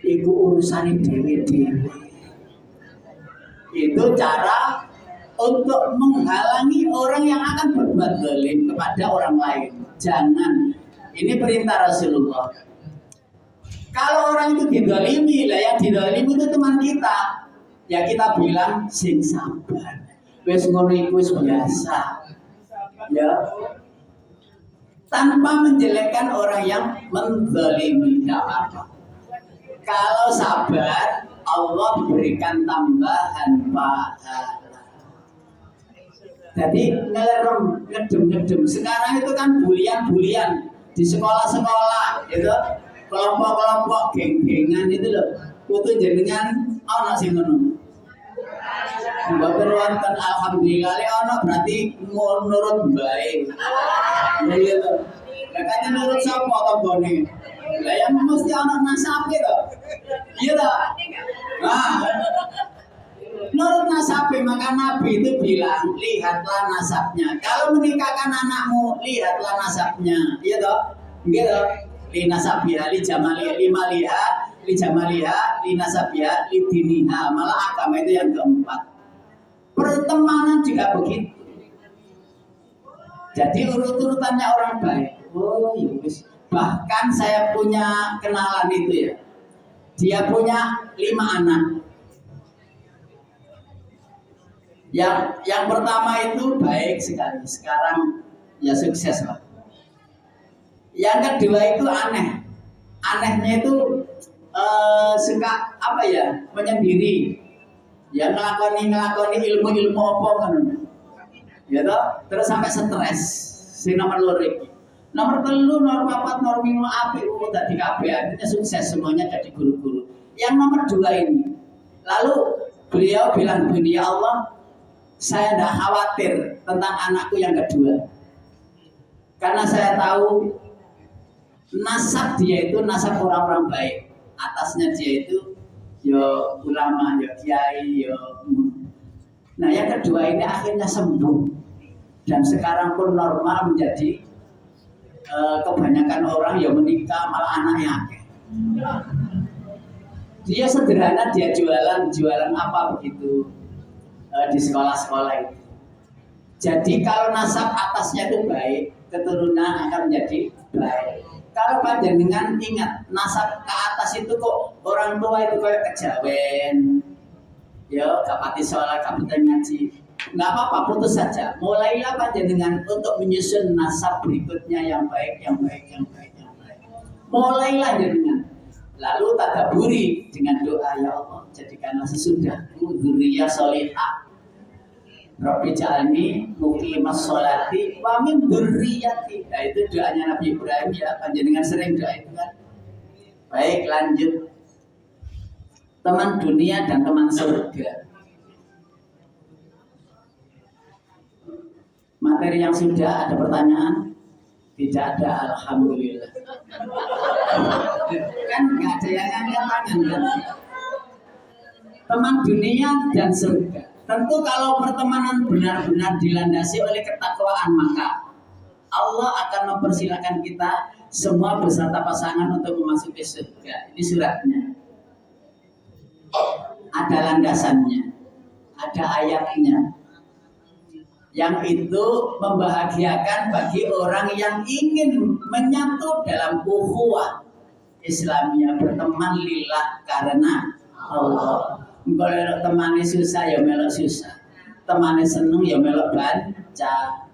iku urusan dhewe-dhewe. Itu cara untuk menghalangi orang yang akan berbuat zalim kepada orang lain. Jangan. Ini perintah Rasulullah. Kalau orang itu dizalimi, lah yang dizalimi itu teman kita. Ya kita bilang sing sabar. Wis ngono iku wis biasa. Ya. Tanpa menjelekkan orang yang menzalimi, tidak apa-apa. Kalau sabar, Allah berikan tambahan pahala. Jadi ngelerem, ngedem. Sekarang itu kan bulian di sekolah-sekolah, itu kelompok-kelompok geng-gengan itu loh. Kudu jenengan ana sing ngono. Mboten wonten alhamdulillah ana berarti nurut baik. Iya to. Lah kan nurut sapa tanggane? Lah yang mesti ana nasabe to. Iya to. Nah. Nurut nasabe, maka Nabi itu bilang, lihatlah nasabnya. Kalau menikahkan anakmu, lihatlah nasabnya. Iya toh? Nggih toh? Li nasabiha, li jamaliha, li jamaliha, li nasabiha, li diniha. Malah agama itu yang keempat. Pertemanan juga begitu. Jadi urut-urutannya orang baik. Oh, yes. Bahkan saya punya kenalan itu ya. Dia punya 5 anak. Yang pertama itu baik sekali, sekarang ya sukses lah. Yang kedua itu anehnya itu suka apa ya, menyendiri, ya ngelakoni ilmu apa kan, ya toh, terus sampai stres. Si nomor 3, nomor 4, nomor 5 api udah di KB, artinya sukses semuanya jadi guru-guru. Yang nomor 2 ini, lalu beliau bilang begini, ya Allah, saya tidak khawatir tentang anakku yang kedua, karena saya tahu nasab dia itu nasab orang-orang baik. Atasnya dia itu yo ulama, yo kiai, yo. Nah yang kedua ini akhirnya sembuh dan sekarang pun normal menjadi kebanyakan orang yang menikah malah anaknya akeh. Dia sederhana, dia jualan apa begitu. Di sekolah-sekolah itu. Jadi kalau nasab atasnya itu baik, keturunan akan menjadi baik. Kalau panjenengan ingat nasab ke atas itu kok orang tua itu kayak kejawen, ya kapati sholat, kapati ngaji, nggak apa-apa, putus saja. Mulailah panjenengan untuk menyusun nasab berikutnya yang baik. Mulailah jenengan. Lalu tadaburi dengan doa, ya Allah jadikanlah sesudahku dzurriyyah sholihah. Rabbi ja'alni muqimas sholati wa min dzurriyyati. Nah itu doanya Nabi Ibrahim ya, panjenengan sering doa itu kan. Baik, lanjut. Teman dunia dan teman surga. Materi yang sudah ada pertanyaan? Tidak ada, alhamdulillah. Kan nggak ada yang angkat tangan kan? Teman dunia dan surga. Tentu kalau pertemanan benar-benar dilandasi oleh ketakwaan, maka Allah akan mempersilahkan kita semua beserta pasangan untuk memasuki surga. Ini suratnya. Ada landasannya, ada ayatnya. Yang itu membahagiakan bagi orang yang ingin menyatu dalam ukhuwah Islamiyah, berteman lillah karena Allah. Kalau temannya susah ya melok susah, temannya seneng ya melok bancaan.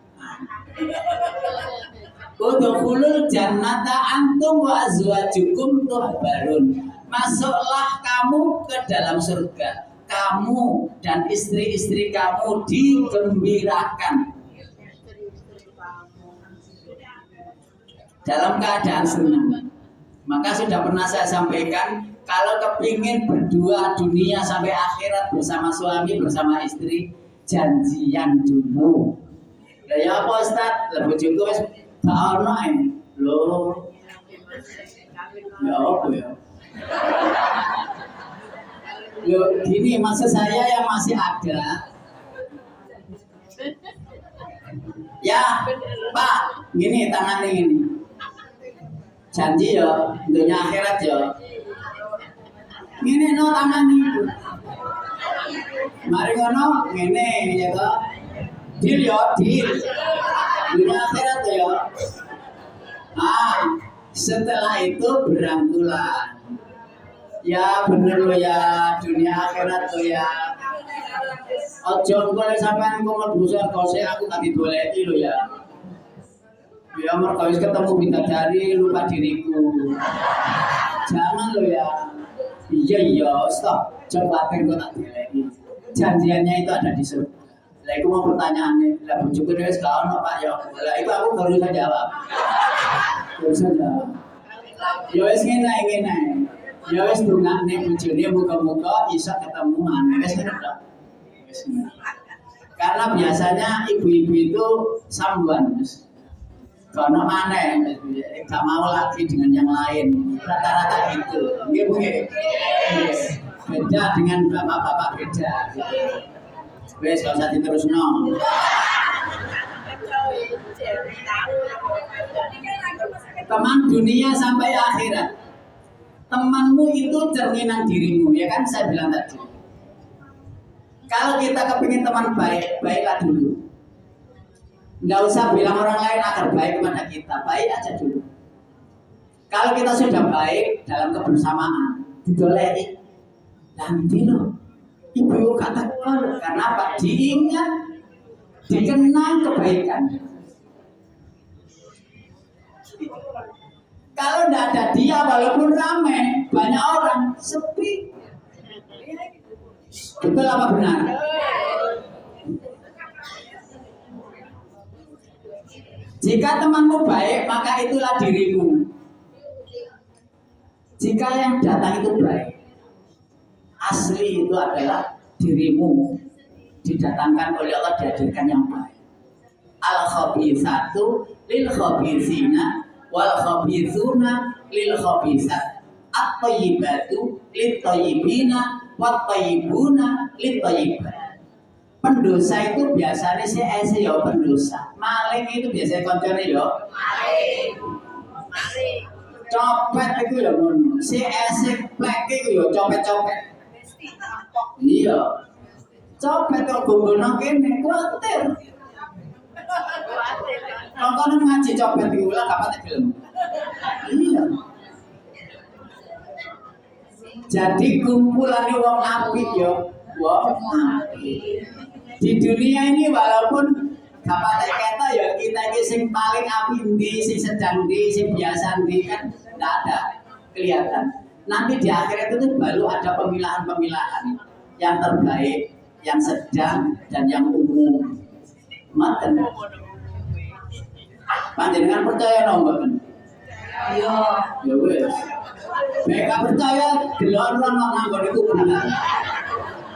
Udkhulul jannata antum wa azwajukum tuhbarun. Masuklah kamu ke dalam surga, kamu dan istri-istri kamu digembirakan dalam keadaan senang. Maka sudah pernah saya sampaikan, kalau kepingin berdua dunia sampai akhirat bersama suami, bersama istri, janjian dulu. Ya apa Ustaz? Lebih juga tak ono loh. Ya apa ya? Loh, gini maksud saya yang masih ada. Ya, Pak, gini tangan ini. Janji ya, dunia akhirat ya. Ngene no tangan iku. Mari ngono ngene ya toh. Deal ya, deal. Dunia akhirat ya. Setelah itu berangkulan. Ya bener lo ya, dunia akhirat lo ya. Ojo engko sampean engko mlebu surga aku gak didoleki lo ya. Ya mergo wis ketemu bidadari lupa diriku. Jangan lo ya. Iya, stop. Coba kok tak dileki. Janjiannya itu ada di surga. Lah iku mau pertanyaannya, lah bojoku dhewe gak ono Pak ya. Lah itu aku baru saja jawab. Baru saja jawab. Ya wis ngene. Ya wis dongane bojone muga-muga iso ketemu maneh. Wis ngono tok. Wis ngono. Karena biasanya ibu-ibu itu sambuan, Mas. Kono maneh, gak mau lagi dengan yang lain. Rata-rata gitu. Nggih, Bu nggih. Beda dengan bapak-bapak beda. Wes gak usah diterusno. Teman dunia sampai akhirat. Temanmu itu cerminan dirimu, ya kan saya bilang tadi. Kalau kita kepingin teman baik, baiklah dulu. Nggak usah bilang orang lain agar baik kepada kita, baik aja dulu. Kalau kita sudah baik dalam kebersamaan, didolei, nanti loh, ibu katakan karena apa? Diingat, dikenang kebaikan. Kalau tidak ada dia, walaupun ramai, banyak orang sepi. Betul apa benar? Jika temanmu baik, maka itulah dirimu. Jika yang datang itu baik, asli itu adalah dirimu. Didatangkan oleh Allah, dihadirkan yang baik. Al-khabithatu lil khabithina wal khabithuna lil khabithat. At-thayyibatu lit thayyibina wat thayyibuna lit thayyibat. Pendosa itu biasanya si ya pendosa. Maling itu biasanya koncone ya maling. Copet itu ya ngono. Si plek itu ya copet-copet. Iya. Copet kok gombono kene kuatir. Nonton ngaji copet iki ulah gak pati film. Iya. Jadi kumpulan wong apik ya, wong apik. Di dunia ini walaupun dapat kata ya kita ini sing paling api di, sing sedang di, sing biasa di kan tidak ada kelihatan. Nanti di akhirat itu baru ada pemilahan-pemilahan yang terbaik, yang sedang dan yang umum. Maten. Panjenengan percaya nomor? Iya. Ya wes. Mereka percaya delok ono nang itu benar.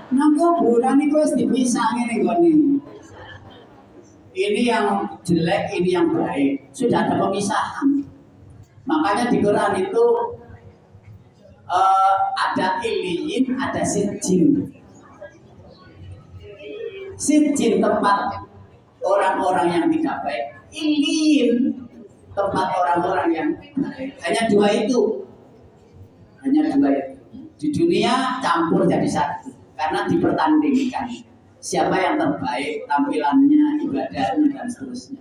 Nang kuburan itu harus dipisah ngene gone. Ini yang jelek, ini yang baik. Sudah ada pemisahan. Makanya di Quran itu ada iliyin, ada sijin. Sijin tempat orang-orang yang tidak baik. Iliyin tempat orang-orang yang baik. Hanya dua itu. Di dunia campur jadi satu. Karena dipertandingkan siapa yang terbaik tampilannya, ibadahnya dan seterusnya.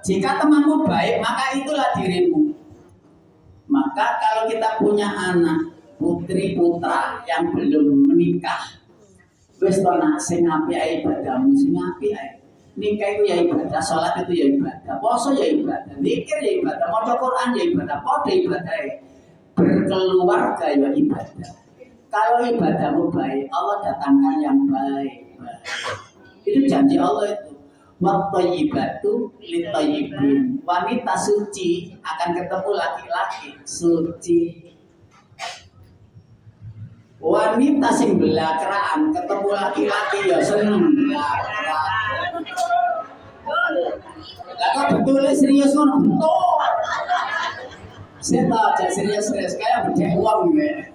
Jika temanmu baik, maka itulah dirimu. Maka kalau kita punya anak, putri putra yang belum menikah, wis to nak sing apik ae ibadahmu, sing apik ae. Nikah itu ya ibadah, sholat itu ya ibadah, puasa ya ibadah, zikir ya ibadah, maca Quran ya ibadah, padha ibadah. Berkeluarga ya ibadah. Kalau ibadahmu baik, Allah datangkan yang baik. Itu janji Allah itu. Wat-thayyibatu lit-thayyibin. Wanita suci akan ketemu laki-laki suci. Wanita sing belakraan ketemu laki-laki ya seneng belakraan. Lah kok betul serius ngono? Betul. Saya tahu aja serius-serius kayak bedek uang ya.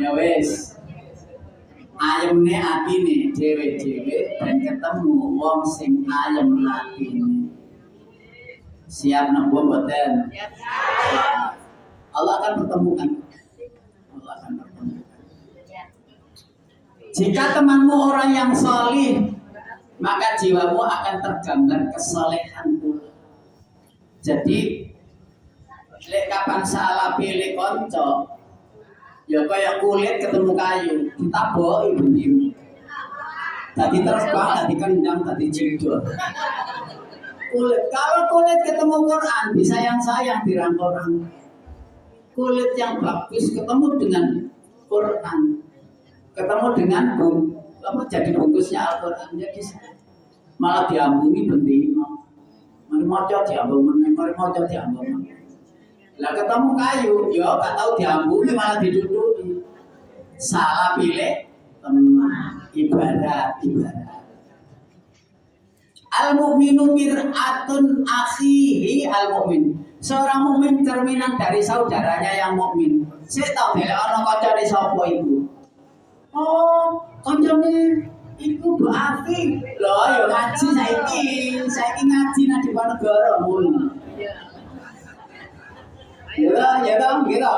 Ya wes, ayemne atine dhewe-dhewe dan ketemu wong sing ayem atine. Siap nopo mboten? Allah akan pertemukan. Allah akan pertemukan. Jika temanmu orang yang salih, maka jiwamu akan tergambar kesolehan pula. Jadi, lek kapan salah pilih konco, ya kayak kulit ketemu kayu, kita bawa ibu-ibu. Tadi terbang, tadi kendang, tadi jildo. Kulit, kalau kulit ketemu Quran, disayang-sayang dirangkul-rangkul. Kulit yang bagus ketemu dengan Quran, ketemu dengan jadi bungkusnya Al-Quran, jadi malah diambungi bendino. Mari moco diambung, mari moco diambung. Lah ketemu kayu, ya gak tahu diambungi malah diduduki. Salah pilih teman, ibarat. Al-mu'minu mir'atun akhihi al-mu'min. Seorang mukmin cerminan dari saudaranya yang mukmin. Saya tahu dhewe ana kancane sapa iku. Oh, kancane iku Bu Afi. Lho, ya ngaji saiki ngaji nang di negara ngono. Ya dong, gitu.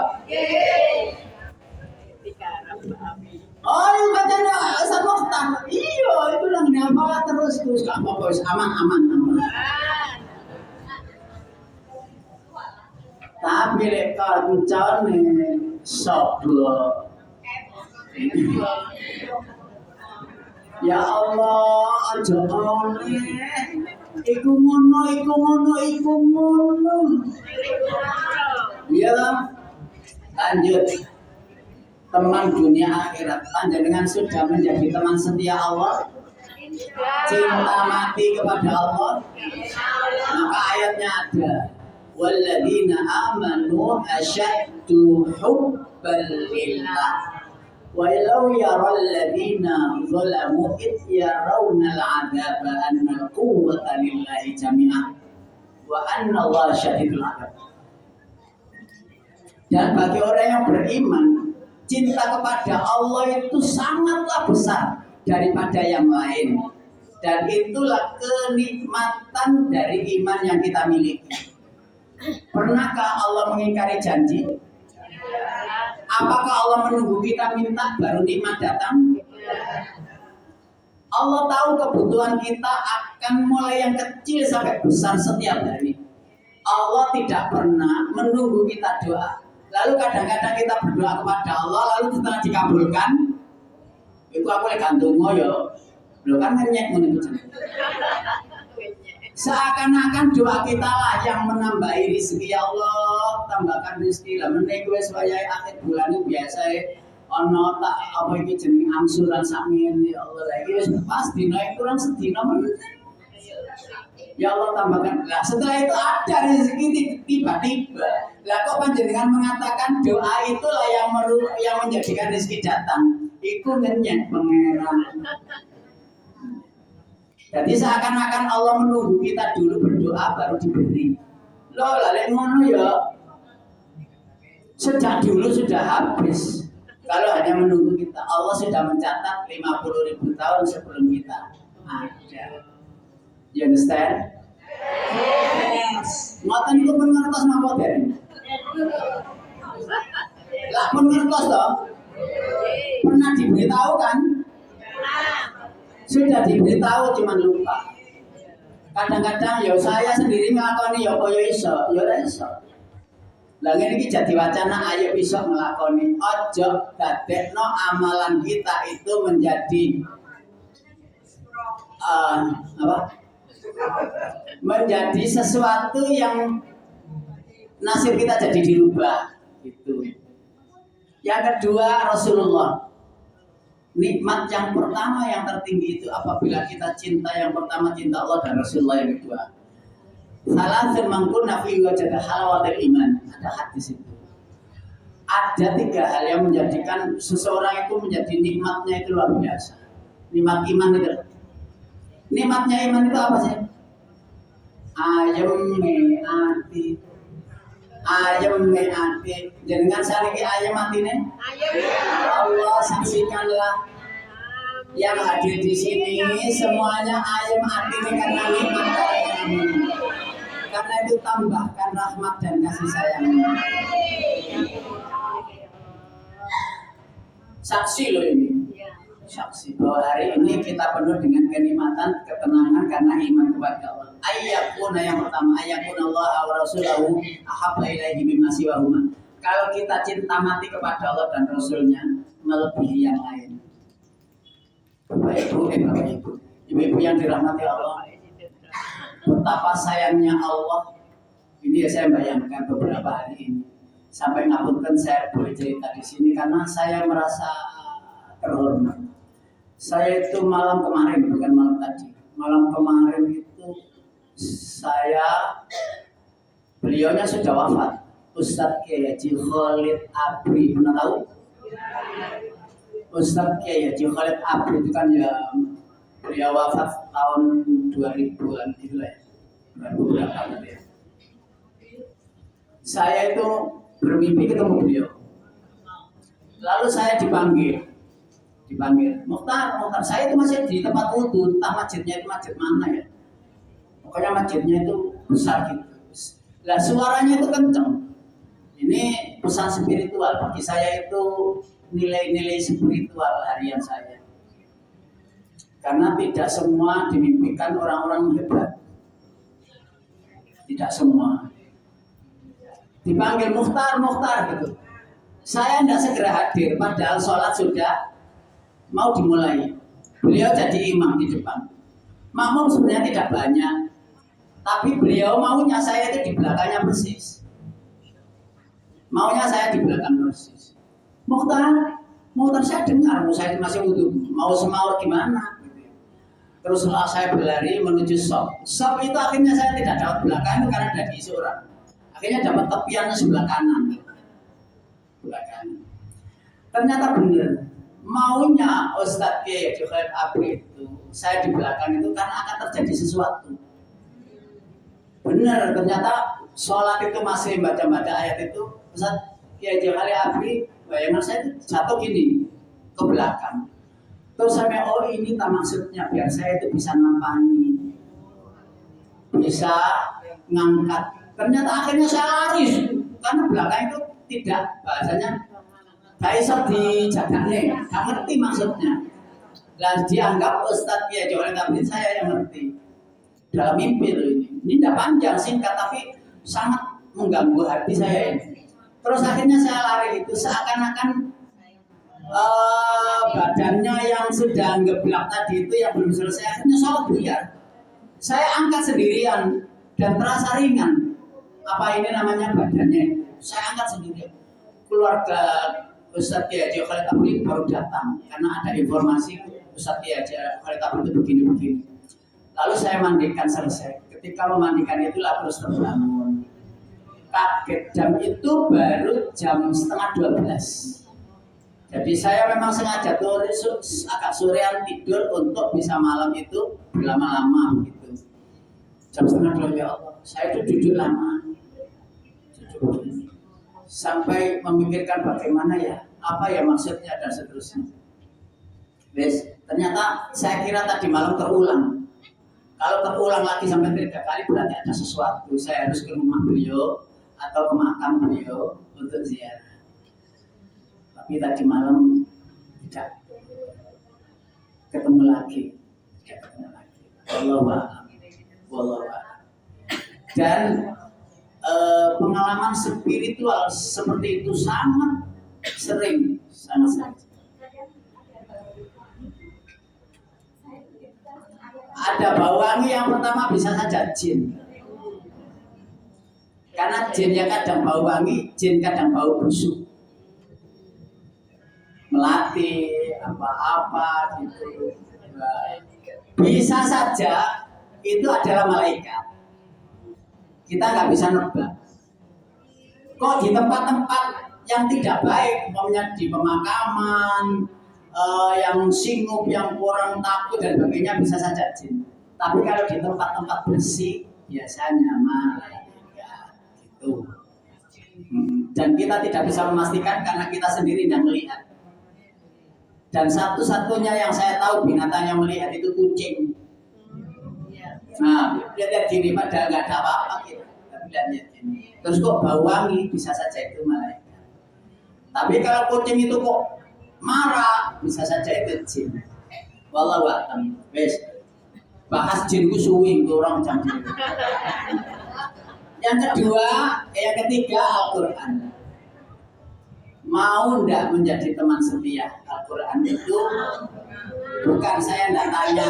Oh, yang katanya sama ketang. Iya, itu yang nyapa terus gak apa-apa, aman. Tapi lek kancane soblok. Ya Allah, aja oleh. Iku ngono. Iya, lanjut. Teman dunia akhirat, panjenengan sudah menjadi teman setia Allah, cinta mati kepada Allah. Maka ayatnya ada, walladzina amanu asyaddu hubban lillah. Walau yaral ladzina zalamu id yarawna al'adzaba anna al-quwwata lillahi jami'an wa anna Allah syadidul 'adzab. Dan bagi orang yang beriman, cinta kepada Allah itu sangatlah besar daripada yang lain. Dan itulah kenikmatan dari iman yang kita miliki. Pernahkah Allah mengingkari janji? Apakah Allah menunggu kita minta baru nikmat datang? Allah tahu kebutuhan kita akan mulai yang kecil sampai besar setiap hari. Allah tidak pernah menunggu kita doa. Lalu kadang-kadang kita berdoa kepada Allah, lalu setelah dikabulkan, itu aku lagi gantung yo, lo kan ngenyek menunggu. Seakan-akan doa kita lah yang menambahi rezeki. Ya Allah, tambahkan rezeki lah. Menek wis wayahe akhir bulan itu biasa ono tak apa iki jeneng angsuran samin. Ya Allah, lagi wis pas dino kurang sedina meneh. Ya Allah tambahkan. Nah, setelah itu ada rezeki tiba-tiba. Lah kok panjenengan mengatakan doa itulah yang menjadikan rezeki datang. Iku ngenyek pangeran. Jadi seakan-akan Allah menunggu kita dulu berdoa baru diberi. Loh, lalik ngono ya. Sejak dulu sudah habis. Kalau hanya menunggu kita, Allah sudah mencatat 50.000 tahun sebelum kita ada. You understand? Yes. Ngoten niku pun ngertos napa den? Lah pun ngertos toh? Pernah diberitahu kan? Sudah diberitahu cuma lupa. Kadang-kadang ya saya sendiri ngelakoni ya kaya iso, ya ora iso. Lah ngene iki jadi wacana ayo iso ngelakoni. Ojo dadekno amalan kita itu menjadi menjadi sesuatu yang nasib kita jadi dirubah gitu. Yang kedua, Rasulullah, nikmat yang pertama yang tertinggi itu apabila kita cinta, yang pertama cinta Allah dan Rasulullah, yang kedua salasun mangkunna fi wajada halawatul iman. Ada hadis itu. Ada 3 hal yang menjadikan seseorang itu menjadi nikmatnya itu luar biasa. Nikmat iman itu. Nikmatnya iman itu apa sih? Ayam me ati. Jenengan saniki ayam atine? Allah saksikanlah yang hadir di sini semuanya ayam atine karena nikmat Allah. Karena itu tambahkan rahmat dan kasih sayang. Saksi loh ini. Saksi bahwa hari ini kita penuh dengan kenikmatan, ketenangan karena iman kepada Allah. Ayyakuna yang pertama, ayyakuna Allah wa rasulahu ahabba ilaihi mimma siwahuma. Kalau kita cinta mati kepada Allah dan Rasulnya melebihi yang lain. Bapak Ibu, ibu-ibu yang dirahmati Allah, betapa sayangnya Allah. Ini ya saya bayangkan beberapa hari ini. Sampai ngapunten saya boleh cerita di sini karena saya merasa terhormat. Saya itu malam kemarin, bukan malam tadi. Malam kemarin itu beliaunya sudah wafat. Ustadz Kiai Haji Khalid Abri, pernah tahu? Ustadz Kiai Haji Khalid Abri itu kan ya beliau wafat tahun 2000-an gitu lah ya. 2000 berapa ya. Saya itu bermimpi ketemu beliau. Lalu saya dipanggil, Mukhtar, saya itu masih di tempat wudhu, entah masjidnya itu masjid mana ya. Pokoknya masjidnya itu besar gitu. Nah suaranya itu kenceng. Ini pesan spiritual bagi saya, itu nilai-nilai spiritual harian saya. Karena tidak semua dimimpikan orang-orang hebat. Tidak semua. Dipanggil Mukhtar gitu. Saya tidak segera hadir, padahal sholat sudah mau dimulai. Beliau jadi imam di depan. Makmum sebenarnya tidak banyak, tapi beliau maunya saya itu di belakangnya persis. Maunya saya di belakang persis. Mukhtar saya dengar, saya masih wudhu, mau semaur gimana? Terus saya berlari menuju shop. Shop itu akhirnya saya tidak dapat belakang itu karena ada diisi orang. Akhirnya dapat tepiannya sebelah kanan. Ternyata benar. Maunya Ustadz Kiai Haji Khalid Abri itu saya di belakang itu karena akan terjadi sesuatu. Benar, ternyata sholat itu masih baca-baca ayat itu. Ustadz Kiai Haji Khalid Abri, bayangan saya itu jatuh gini ke belakang. Terus saya ini tak maksudnya biar saya itu bisa nampani, bisa ngangkat. Ternyata akhirnya saya lari karena belakang itu tidak bahasanya. Saya iso dijagane, gak ngerti maksudnya. Dan dianggap Ustadz Kiai Haji Khalid Abri saya yang ngerti. Dalam mimpi loh ini. Ini tidak panjang, singkat, tapi sangat mengganggu hati saya ini. Terus akhirnya saya lari itu seakan-akan badannya yang sudah ngeblak tadi itu yang belum selesai akhirnya sholat buyar. Saya angkat sendirian dan terasa ringan. Apa ini namanya badannya? Saya angkat sendirian. Keluarga Ustadz Kiai Haji Khalid Abri baru datang karena ada informasi Ustadz Kiai Haji Khalid Abri itu begini-begini. Lalu saya mandikan selesai. Ketika memandikan itulah terus terbangun. Kaget, jam itu baru jam 11:30. Jadi saya memang sengaja tuh agak sorean tidur untuk bisa malam itu berlama-lama gitu. Jam 11:30 ya Allah. Saya itu duduk lama. Sampai memikirkan bagaimana ya, apa ya maksudnya dan seterusnya. Ternyata saya kira tadi malam terulang. Kalau terulang lagi sampai 3 kali berarti ada sesuatu. Saya harus ke rumah beliau atau ke makam beliau untuk ziarah. Tapi tadi malam tidak ketemu lagi. Wallahu a'lam. Dan pengalaman spiritual seperti itu sangat sering. Ada bau wangi yang pertama bisa saja jin. Karena jin yang kadang bau wangi, jin kadang bau busuk. Melati, apa-apa gitu. Bisa saja itu adalah malaikat. Kita nggak bisa nebak. Kok di tempat-tempat yang tidak baik, umpamanya di pemakaman, yang singgup, yang kurang takut dan sebagainya bisa saja jin. Tapi kalau di tempat-tempat bersih biasanya malaikat gitu. Dan kita tidak bisa memastikan karena kita sendiri tidak melihat. Dan satu-satunya yang saya tahu binatang yang melihat itu kucing. Nah, lihat gini padahal nggak ada apa-apa gitu. Tapi lihat gini. Terus kok bau wangi bisa saja itu malaikat. Tapi kalau kucing itu kok marah, bisa saja itu jin. Wallahu a'lam. Wes. Bahas jin ku suwi orang jam. Yang kedua, yang ketiga Al-Qur'an. Mau ndak menjadi teman setia Al-Qur'an itu bukan saya ndak tanya.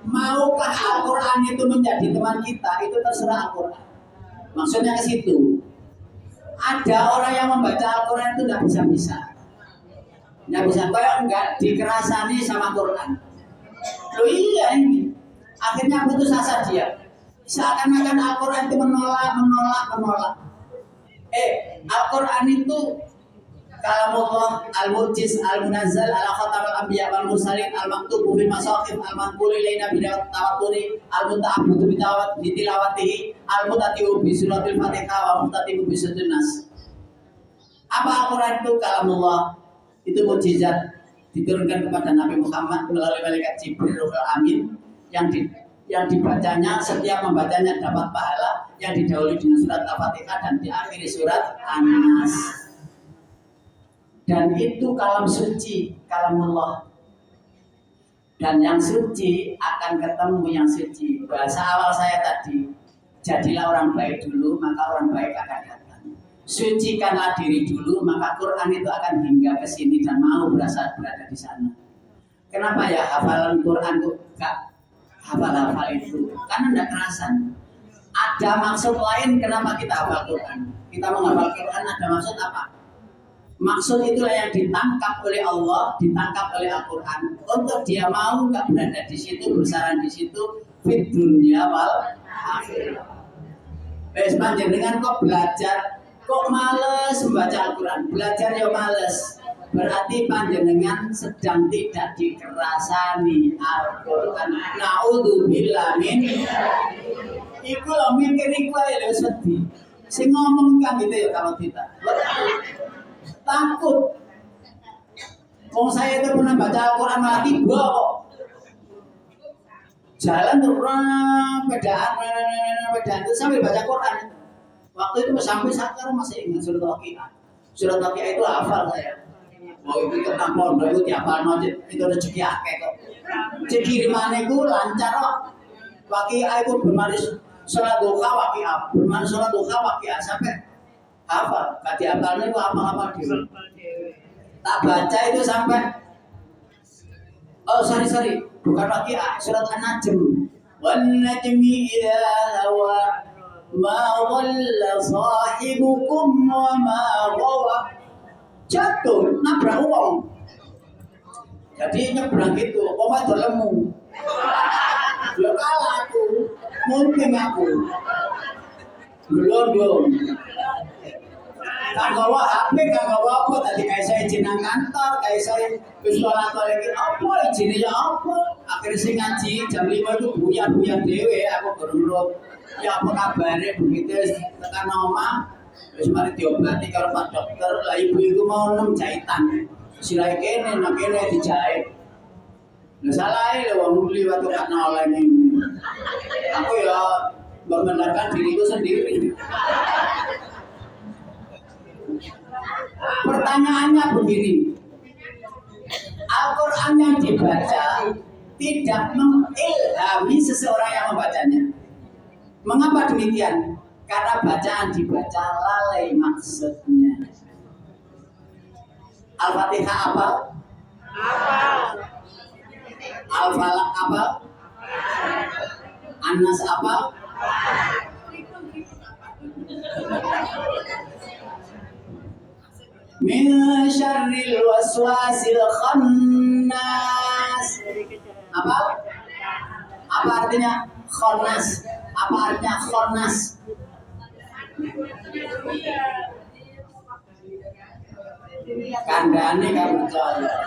Maukah Al-Quran itu menjadi teman kita? Itu terserah Al-Quran. Maksudnya ke situ. Ada orang yang membaca Al-Quran itu tidak bisa. Tidak bisa. Kayak enggak dikerasani sama Quran. Loh iya ini. Akhirnya putus asa dia. Seakan-akan Al-Quran itu menolak. Al-Quran itu kalamullah al-mu'jiz al-munazzal ala khatamil anbiya wal mursalin al-maktubu fil masahif al-manqul ilaina bi tawatturi al-muta'abbidu bi tilawatihi al-mutati'u bi suratil fatihah wa mutati'u bi suratin nas. Apa Al-Quran itu? Kalamullah, itu mukjizat diturunkan kepada Nabi Muhammad melalui malaikat Jibril Ruhul Amin yang dibacanya, setiap membacanya dapat pahala, yang didahului dengan surat Al-Fatihah dan diakhiri surat An-Nas. Dan itu kalam suci, kalamullah. Dan yang suci akan ketemu yang suci. Bahasa awal saya tadi, jadilah orang baik dulu, maka orang baik akan datang. Sucikanlah diri dulu, maka Quran itu akan hingga ke sini dan mau berada di sana. Kenapa ya hafalan Quran itu gak hafal-hafal itu? Karena tidak kerasan. Ada maksud lain kenapa kita hafal Quran. Kita menghafal Quran ada maksud apa? Maksud itulah yang ditangkap oleh Allah, ditangkap oleh Al-Quran. Untuk dia mau nggak berada di situ, bersarang di situ, fit dunia wal akhirah. Wes panjenengan kok belajar, kok males membaca Al-Quran, belajar ya males. Berarti panjenengan sedang tidak dikerasani Al-Quran. Naudzubillah min. Iku lo mikir iku ae lho sedih. Sing ngomong kan gitu ya kalau kita. Takut. Wong saya itu pernah baca Al-Quran malah tiba kok. Jalan terus pedaan itu sambil baca Quran. Waktu itu sampai sekarang masih ingat surat Waqiah. Surat Waqiah itu hafal saya. Oh itu tentang pondok itu tiap hari itu rezeki akeh kok. Rezeki dimana itu lancar kok. Waqiah itu bermaris sholat duha Waqiah, bermaris sholat duha Waqiah sampai hafal. Kati hafalnya itu apa-apa dulu. Tak baca itu sampai sorry bukan Waqiah, surat An-Najm. Wan najmi idza hawa ma dhalla sahibukum wa ma ghawa. Jatuh nabrak uang. Jadi nyebrang gitu, omat lemu. Lo kalah aku, mungkin aku. Belum. Kan bawa HP, kan bawa apa? Tadi kayak saya izin nang kantor, kayak saya sholat lagi apa? Izinnya apa? Akhirnya saya ngaji jam 5 itu buyar dewe, aku berurut. Ya apa kabarnya begitu? Tekan oma, terus mari diobati kalau Pak Dokter. Lah ibu itu mau 6 jahitan, silai kene, nak kene dijahit. Nah salah ya, wong beli waktu kena oleh ini. Aku ya membenarkan diriku sendiri. Pertanyaannya begini, Al-Quran yang dibaca tidak mengilhami seseorang yang membacanya. Mengapa demikian? Karena bacaan dibaca lalai maksudnya. Al-Fatihah apa? Al-Falaq apa? An-Nas apa? Min syarril waswasil khannas. Apa? Apa artinya khannas? Apa artinya khannas? Kandane kamu percaya.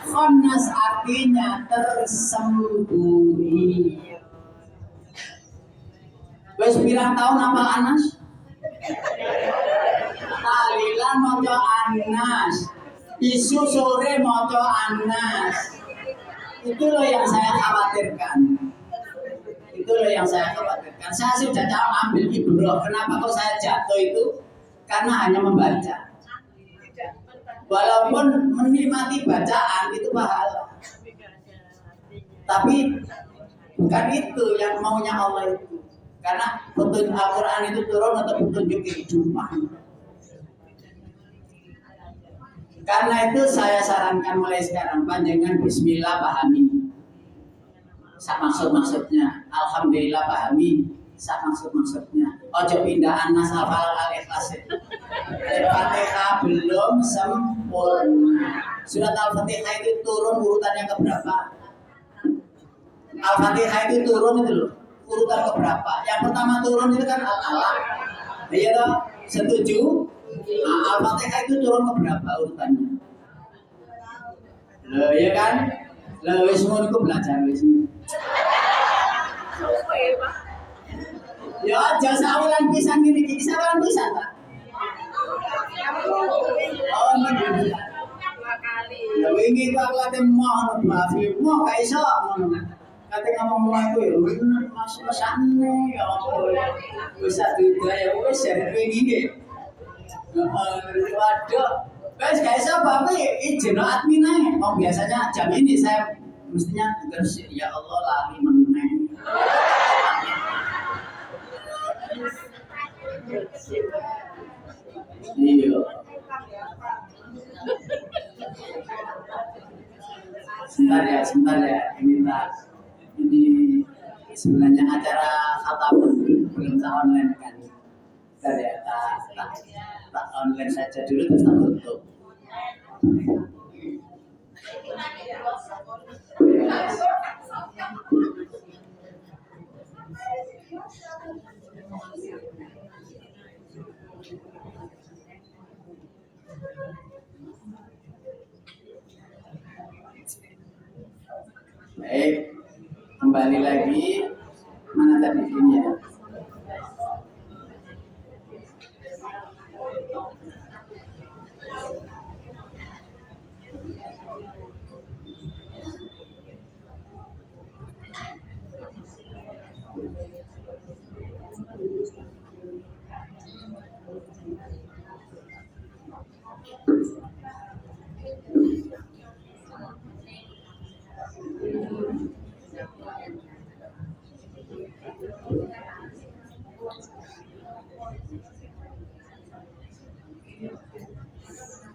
Khannas artinya tersembunyi. Wes pirang tahun apa Anas? Talilan moco Anas, isu sore moco Anas. Itu loh yang saya khawatirkan. Itu loh yang saya khawatirkan. Saya sudah ambil ibrah. Kenapa kok saya jatuh itu? Karena hanya membaca. Walaupun menikmati bacaan itu pahala. Tapi bukan itu yang maunya Allah itu. Karena petunjuk Al-Quran itu turun untuk petunjuk kehidupan. Karena itu saya sarankan mulai sekarang panjangan bismillah pahami. Sak maksud-maksudnya. Alhamdulillah pahami. Sak maksud-maksudnya. Ojo pindah anas al-falaq al-ikhlas. Al-Fatihah belum sempurna. Surat Al-Fatihah itu turun urutannya keberapa? Al-Fatihah itu turun itu loh. Urutan keberapa? Yang pertama turun itu kan Al-Alaq. Iya toh? Setuju? Nah, Al-Fatihah itu turun keberapa urutannya? Loh ya kan? Loh wis ngono iku belajar wis. Ya aja sawilan pisan ngene iki, sawilan pisan ta? Oh, nggih. Dua kali. Ya wingi kok aku ate mohon maafi, mau gak iso ngono. Kate ngomong aku ya masuk mesane ya Allah. Wis duda ya wis jare wingi nggih. Waduh. Wis gak iso bapak izin admin ae. Oh biasanya jam ini saya mestinya terus ya Allah lali meneh. Iya. Sebentar ya. Ini sebenarnya acara khatam belum tak online kan. Sebentar ya, tak online saja dulu terus tak tutup. Baik, kembali lagi mana tadi ini ya?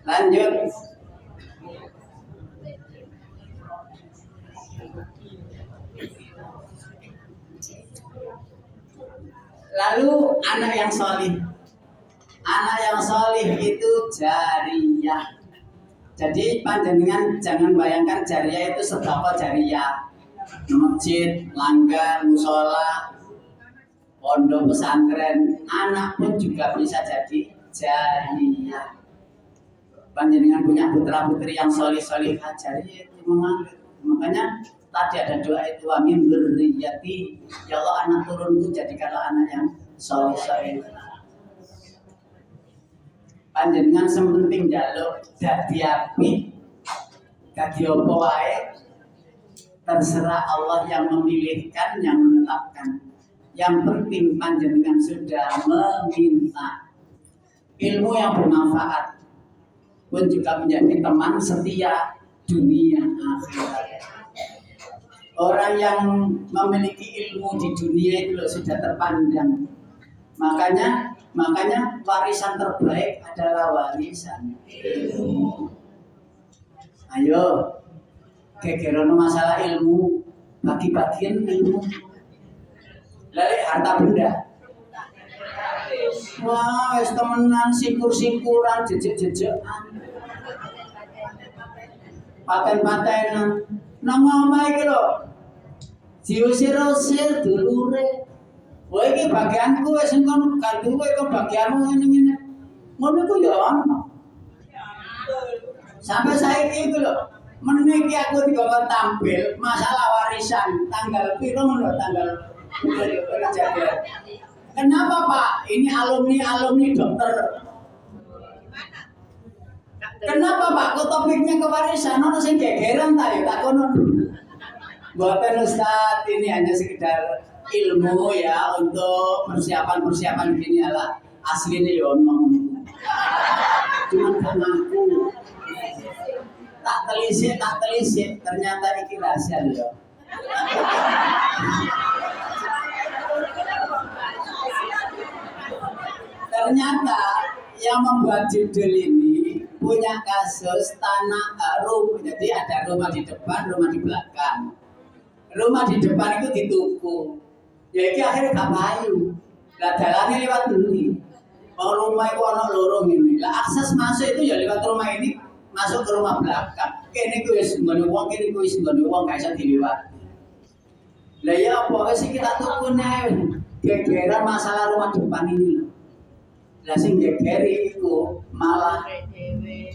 Lanjut. Lalu anak yang solih. Anak yang solih itu jariyah. Jadi panjenengan jangan bayangkan jariyah itu sedekah jariyah. Masjid, langgar, musola, pondok pesantren, anak pun juga bisa jadi jariyah. Panjenengan punya putra putri yang solih jariyah itu mengalir. Makanya tadi ada doa itu amin berriyati, ya Allah anak turunku jadikanlah anak yang solih. Panjenengan sementing jaluk dadi api, dadi apa wae, terserah Allah yang memilihkan, yang menetapkan. Yang penting panjenengan sudah meminta ilmu yang bermanfaat pun juga menjadi teman setia dunia akhirat. Orang yang memiliki ilmu di dunia itu sudah terpandang. Makanya warisan terbaik adalah warisan ilmu. Ayo, kegerono masalah ilmu, bagi-bagian ilmu. Lalu harta benda. Wah, wis temenan singkur-singkuran, jejek-jejekan. Paten-patenan. Nang omah iki lho. Diusir-usir dulure. Kowe iki bagianku wis engko kan duwe kok bagianmu ngene-ngene. Ngono ku ya ono. Sampai saiki iku lho, meniki aku dikon tampil masalah warisan tanggal piro lho tanggal kejadian. Kenapa Pak? Ini alumni dokter. Kenapa Pak? Kok topiknya kewarisan? Ono sing gegeran ta ya tak kono. Mboten Ustaz, ini hanya sekedar ilmu ya untuk persiapan gini lah. Aslinya ya ngomong. Cuma gak ngaku. Tak telisik, ternyata ini rahasia ya. Ternyata yang membuat judul ini punya kasus tanah harum. Jadi ada rumah di depan, rumah di belakang. Rumah di depan itu dituku. Ya itu akhirnya gak payu. Lah jalannya lewat ini. Mau rumah itu ada lorong ini. Lah akses masuk itu ya lewat rumah ini, masuk ke rumah belakang. Kene ku wis nggone wong, kene ku wis nggone wong gak iso diliwati. Lah ya apa sih kita tuku nek gegeran masalah rumah depan ini. Lah sing gegeri iku malah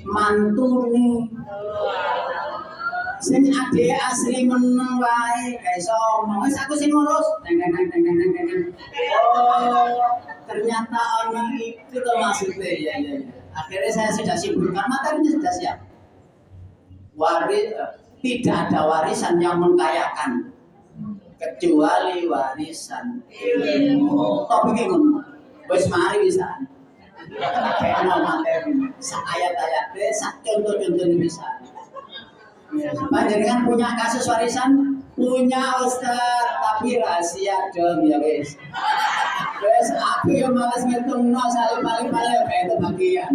mantune. Sing ade asli meneng wae, gak iso omong. Wis aku sing ngurus. Oh, ternyata orang itu tuh maksudnya ya. Akhirnya saya sudah simpulkan materinya sudah siap. Tidak ada warisan yang mengkayakan kecuali warisan ilmu. Topiknya ngono. Wis mari bisa. Kayak materi, ayat-ayatnya, contoh-contoh bisa. Panjenengan punya kasus warisan, punya Ustaz, tapi rahasia dong ya guys. Guys, aku yang malas ngitung no, paling kayak itu bagian.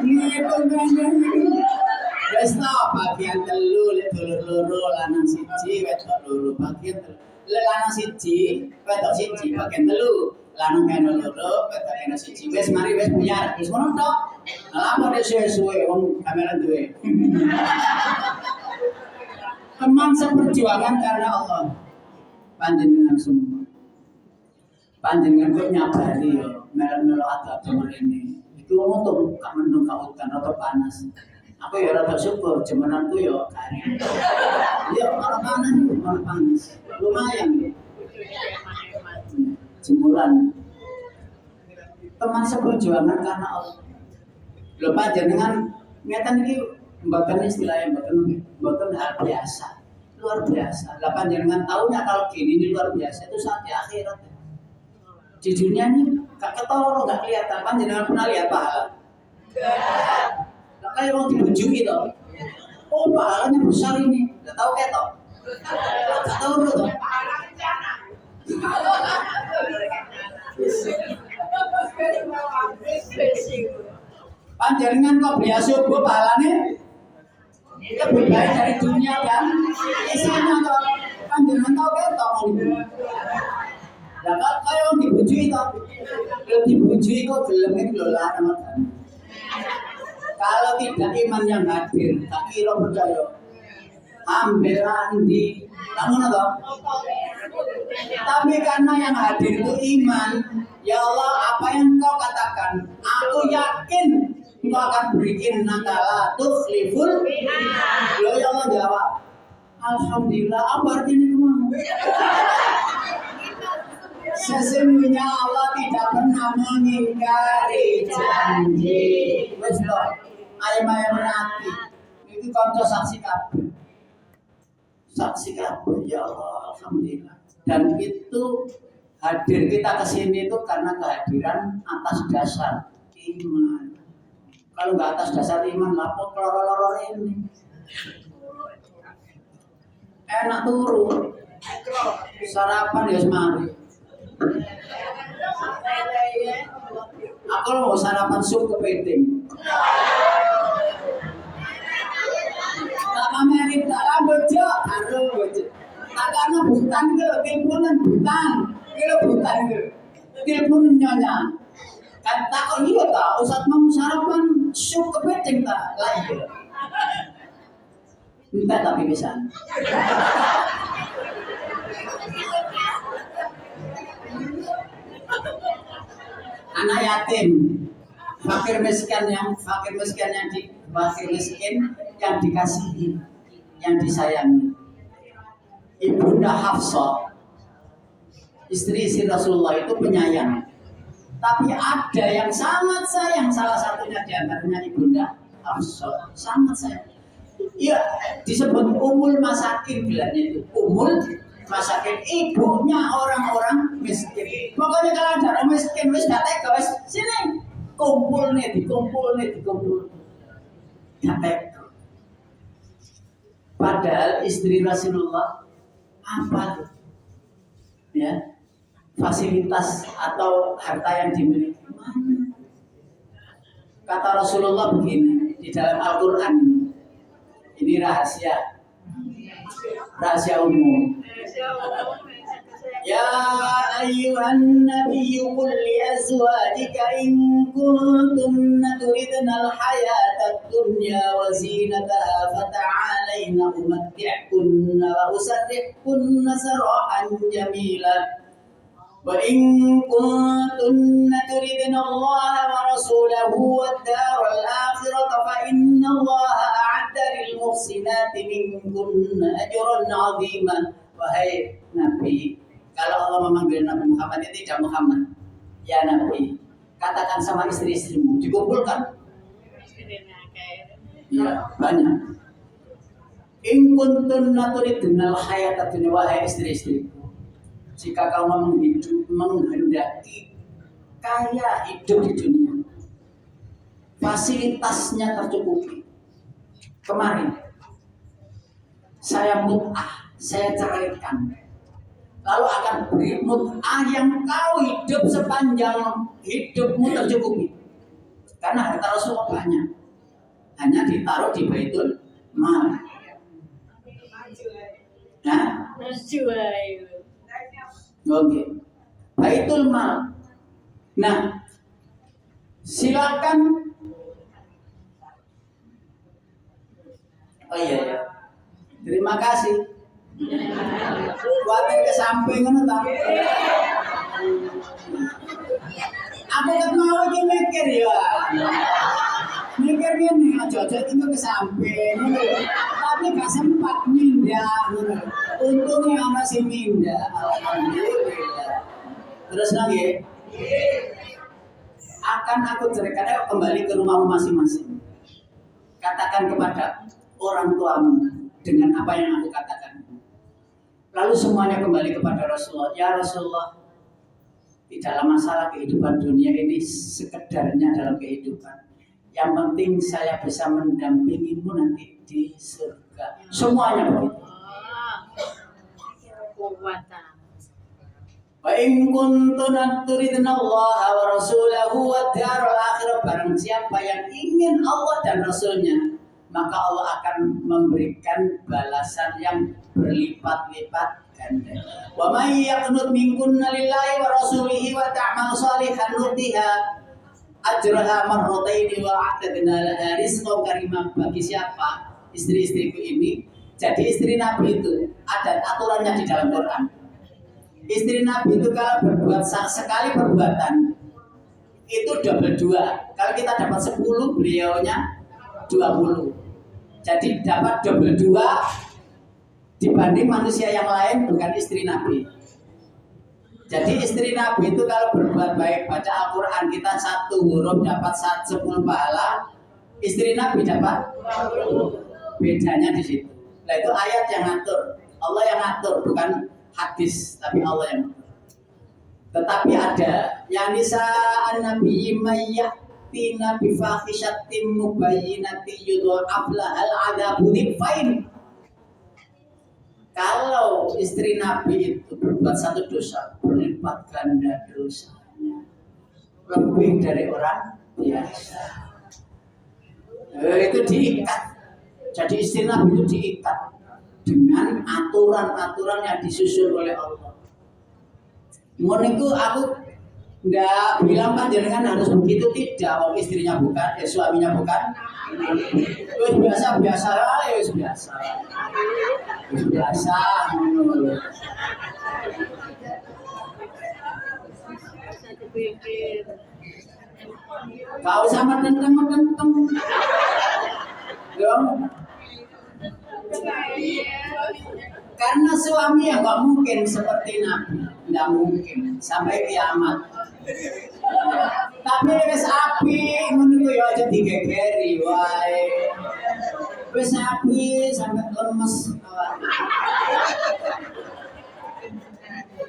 Ngitung guys, no bagian telu, loro lanang siji, wedok loro bagian telu. Lanang siji, wedok siji, bagian telu. Lanang kena loro, wedok kena siji. Wes mari wes punya, wes ngono tok. Lah apa suwe-suwe wong kamera duwe. Teman seperjuangan karena Allah. Panjenengan semua. Panjenengan kok nyabari yo, melo-melo ada ini. Itu untung gak mendung kautan atau panas. Aku ya rada syukur, jemenanku yo kari. Iya, kalau panas, lumayan. Jemuran. Teman seperjuangan karena Allah. Lho panjenengan ngeten iki mboten istilahnya mboten hal biasa. Luar biasa. Lah panjenengan tahunya kalau gini ini luar biasa itu saat di akhirat. Di dunia ini gak ketoro, gak kelihatan. Panjenengan pernah lihat pahala? Lah kayak orang dibujui toh. Oh, pahalanya besar ini. Enggak tahu ketok. Enggak tahu toh. Panjenengan kok biasa gua pahalanya lebih baik dari dunia dan isinya toh. Panjenengan tahu ketok ini. Lah kok kaya dibujui toh. Kalau dibujui kok gelem iki lho lah teman-teman. Kalau tidak iman yang hadir, tak kira percaya. Ambil andi, namun apa? Tapi karena yang hadir itu iman, ya Allah apa yang kau katakan, aku yakin kau akan berikan nakala tukhliful. Lo ya Allah jawab, alhamdulillah. Apa artinya kamu? Sesungguhnya Allah tidak pernah mengingkari janji. Wes lo, ayam menati. Itu contoh saksi kabeh. Saksi kabeh ya Allah, alhamdulillah. Dan itu hadir kita ke sini itu karena kehadiran atas dasar iman. Kalau nggak atas dasar iman, lapor loro-loro ini. Enak turu. Sarapan ya semari. Aku mau sarapan sup kepiting. Tak pamerin tak rambut jo, harus. Tak karena butan ke, teleponan butan, kilo butan ke, telepon nyonya. Kan tak kau lihat tak, Ustaz mau sarapan sup kepiting tak, lain. Minta tapi bisa. Anak yatim, fakir miskin yang dikasihi, yang disayangi. Ibunda Hafsah, istri Rasulullah itu penyayang. Tapi ada yang sangat sayang, salah satunya diantaranya Ibunda Hafsah, sangat sayang. Iya, disebut umul masakin bilangnya itu. Umul masakin, ibunya orang-orang miskin. Pokoknya kalau ada orang miskin, wis gak tega, wis sini kumpul nih, dikumpul. Gak tega. Padahal istri Rasulullah apa? Ya, fasilitas atau harta yang dimiliki. Kata Rasulullah begini di dalam Al-Quran, ini rahasia umum. Ya ayyuhan nabiyyu qul li azwajika in kuntunna turidna al-hayata ad-dunya wa zinataha fata'alayna umatti'kunna wa usarrihkunna sarahan jamila. Wa in kuntunna turidna Allah wa rasulahu wad-dar al-akhirata fa inna Allah a'adda lil muhsinati minkunna ajran 'azima. Wahai Nabi, kalau Allah memanggil Nabi Muhammad itu tidak Muhammad, ya Nabi, katakan sama istri-istrimu, dikumpulkan. Iya, banyak. In kuntunna turidna al-hayata dunya, wahai istri-istriku, jika kamu menghendaki kaya hidup di dunia, fasilitasnya tercukupi. Kemarin saya mut'ah, saya ceraikan, lalu akan beri mut'ah yang kau hidup sepanjang hidupmu tercukupi. Karena harta Rasulullah banyak, hanya ditaruh di Baitul Mal. Nah, oke, Baitul Mal. Nah, silakan. Oh iya, terima kasih. Kuatir ke samping kan tak? Aku kan mau mikir ya. Mikir gini, aja-aja itu ke samping. Tapi gak sempat mindah. Untungnya masih mindah. Alhamdulillah. Terus lagi. Akan aku ceritakan kembali ke rumahmu masing-masing. Katakan kepada orang tuamu dengan apa yang aku katakan. Lalu semuanya kembali kepada Rasulullah. Ya Rasulullah, tidaklah masalah kehidupan dunia ini sekedarnya dalam kehidupan. Yang penting saya bisa mendampingimu nanti di surga. Semuanya begitu. Wa in kuntunna turidna Allah wa rasulahu wad darul akhirah, barang siapa yang ingin Allah dan Rasulnya, maka Allah akan memberikan balasan yang berlipat-lipat ganda. Wa may yaqnut minkunna lillahi wa rasulihi wa ta'mal shalihan nutiha ajraha marrataini wa a'tadna laha rizqan karimah. Bagi siapa istri-istriku ini jadi istri Nabi itu ada aturannya di dalam Quran. Istri Nabi itu kalau berbuat sekali perbuatan itu double 2. Kalau kita dapat 10, beliaunya 20. Jadi dapat double 2 dibanding manusia yang lain bukan istri Nabi. Jadi istri Nabi itu kalau berbuat baik, baca Al-Quran kita 1 huruf dapat 10 pahala. Istri Nabi dapat 20. Bedanya di situ. Nah itu ayat yang ngatur, Allah yang ngatur, bukan hadis, tapi Allah yang ngatur. Tetapi ada yang nisa an-nabi mayyah tina bifahishatin mubayyinatin yudha'af lahal adzabun fain. Kalau istri Nabi itu berbuat satu dosa, berlipat ganda dosanya, lebih dari orang biasa. Itu diikat. Jadi istri Nabi itu diikat dengan aturan-aturan yang disusun oleh Allah. Moniku aku nggak bilang panjenengan harus begitu, tidak. Kalau istrinya bukan, suaminya bukan. Biasa biasa. Kau sama tentang dong. Karena suami yang nggak mungkin seperti Nabi, nggak mungkin sampai kiamat. Tapi wis api menunggu ya aja digegeri wae. Wis api sampai lemes.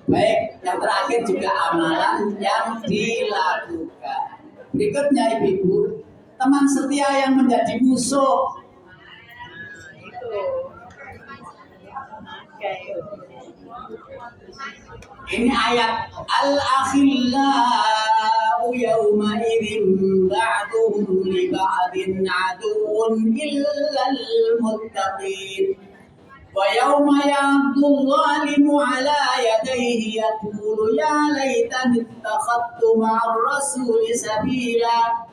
Baik, yang terakhir juga amalan yang dilakukan. Berikutnya ibu-ibu, teman setia yang menjadi musuh. Ini ayat al-akhillau yawma idzin ba'duhum li ba'din aduwwun illal muttaqin wa yawma ya'dhu adh-dhalimu 'ala yadayhi yaqulu ya laitani ittakhadtu ma'ar rasuli sabila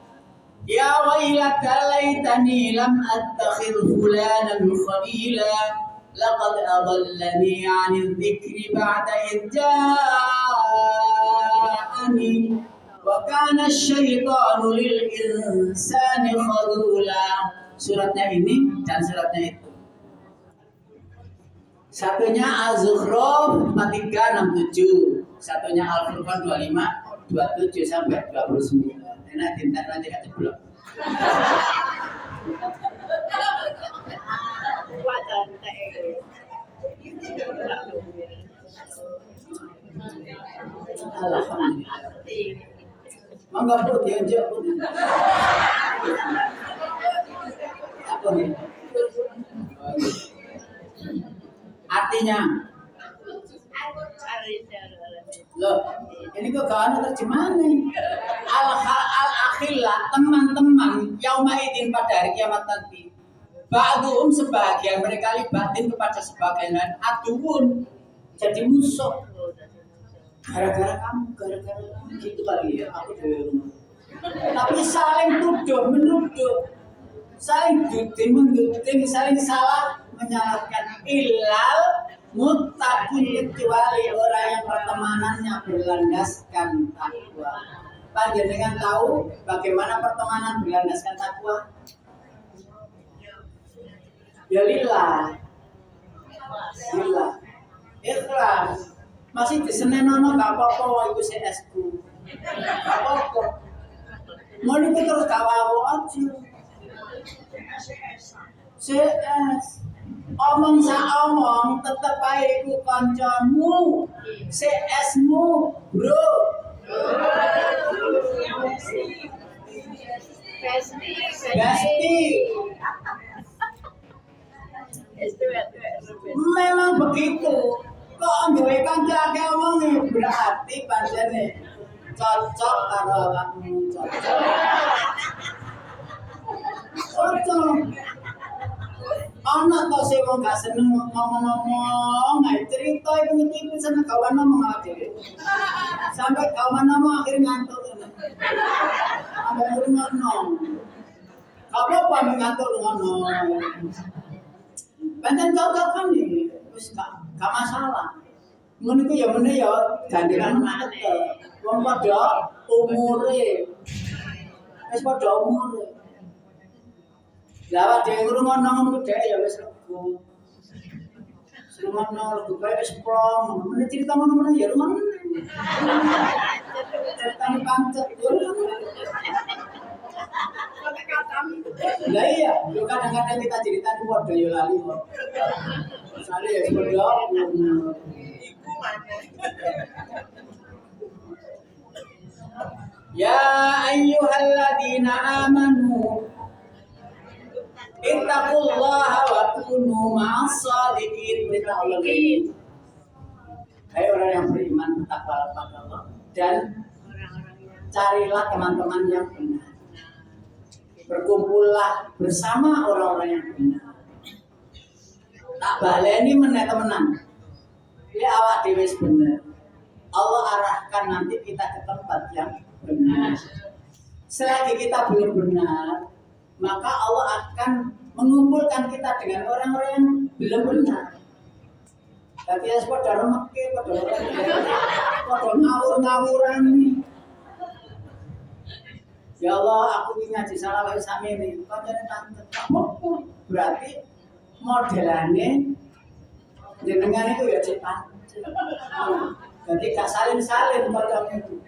ya waylata laitani lam attakhidh fulanan khalila laqad adallani 'anil dzikri ba'da idh ja'ani wa kana asy-syaitanu lil insani khadula. Suratnya ini dan suratnya itu. Satunya Az-Zukhruf 4367, satunya Al-Furqan 25 27 sampai 29. Enak tindak nanti kat jeblok. Alhamdulillah. Mangga pun diajak pun. Apa nih? Artinya, loh, ini kok kawan terjemahan nih. Al-akhillah, teman-teman, yauma idin pada hari kiamat nanti. Ba'duhum sebagian mereka libatin kepada sebagian lain aduun, jadi musuh. Gara-gara kamu gitu kali ya, aku dari rumah. Tapi saling tuduh, menuduh, saling duding, menduding, saling salah menyalahkan. Ilal muttaqin, kecuali orang yang pertemanannya berlandaskan takwa. Panjenengan tahu bagaimana pertemanan berlandaskan takwa? Ya lillah, ikhlas. Masih disenenono gak apa-apa iku CS-ku. Gak apa-apa. Mau niku terus gak wawo aja. CS. Omong saomong tetep ae iku kancamu. CS-mu, bro. Besti. Memang begitu. Kok duwe kanca akeh omonge berarti pancene cocok karo awakmu, cocok. Ana to sing gak seneng ngomong-ngomong, cerita iki seneng kawan ngomong dhewe. Sampai kawan ngomong akhir ngantuk. Ambek ngono. Apa ngantuk ngono. Pancen cocok kan iki. Wis gak masalah. Ngono iku ya meneh ya gandengan menate. Wong padha umure. Wis padha umure. Lah dhewe ngrungokno ngono dhek ya wis rego. Ngrungokno rego kae wis plong. Meneh cerita ngono ya ngono. Ceritane pancet yo. Lah iya, yo kadang-kadang kita ceritane padha yo lali kok. Misale ya padha ya ayyuhalladzina amanu ittaqullaha wa kunu ma'as shadiqin. Hai orang yang beriman, bertakwalah kepada Allah dan carilah teman-teman yang benar. Berkumpullah bersama orang-orang yang benar. Tak baleni meneh temenan. Ini awak dhewe bener. Allah arahkan nanti kita ke tempat yang benar. Selagi kita belum benar, maka Allah akan mengumpulkan kita dengan orang-orang yang belum benar. Tapi ya pada remeke, pada ngawur-ngawuran. Ya Allah, aku ini ngaji salah wae sakmene. Kancane tante. Berarti modelane jenengan itu ya cepat. Jadi gak salin-salin pada itu.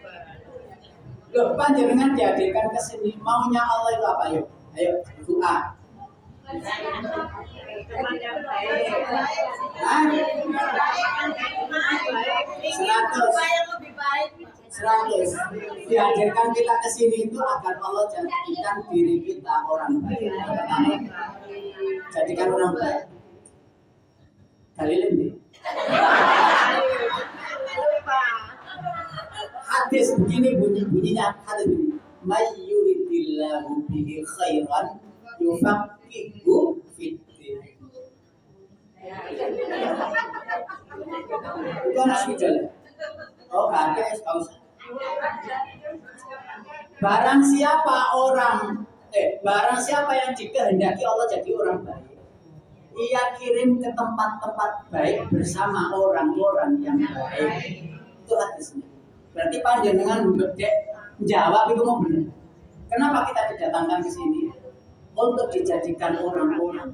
Loh, panjenengan dihadirkan ke sini, maunya Allah itu apa yuk? Ayo doa. Teman yang baik. Hah? 100. Dihadirkan kita ke sini itu agar Allah jadikan diri kita orang baik. Jadikan orang baik. Dalilin nih. Hadis begini bunyinya hadis ini. May yuridillahu bihi khairan yufaqihu fiddin. Itu anak sudah. Oh, ada usah. Barang siapa yang dikehendaki Allah jadi orang baik, ia kirim ke tempat-tempat baik bersama orang-orang yang baik. Itu hadisnya. Berarti panjenengan bedek jawab itu mau benar. Kenapa kita didatangkan ke sini? Untuk dijadikan orang-orang.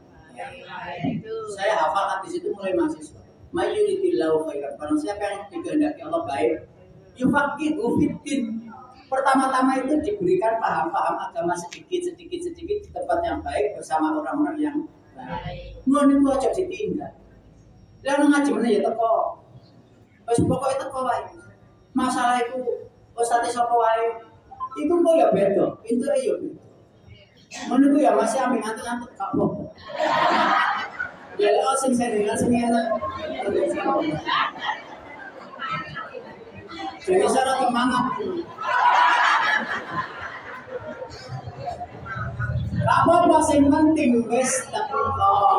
Saya hafal hadis itu mulai mahasiswa. Mayuritillahu khairan. Barang siapa yang dikehendaki Allah baik, yufaqihu fiddin. Pertama-tama itu diberikan paham-paham agama sedikit di tempat yang baik bersama orang-orang yang baik. Ngono niku aja ditinggal. Lah ngaji meneh ya teko. Wis pokoke teko wae. Masalah itu ustaz sapa wae. Iku kok ya beda, pinture ya beda. Ngono niku ya masih ambek ngantuk-ngantuk gak apa-apa. Ya lek sing sering sing enak. Jadi saya semangat. Apa sing penting wis teko.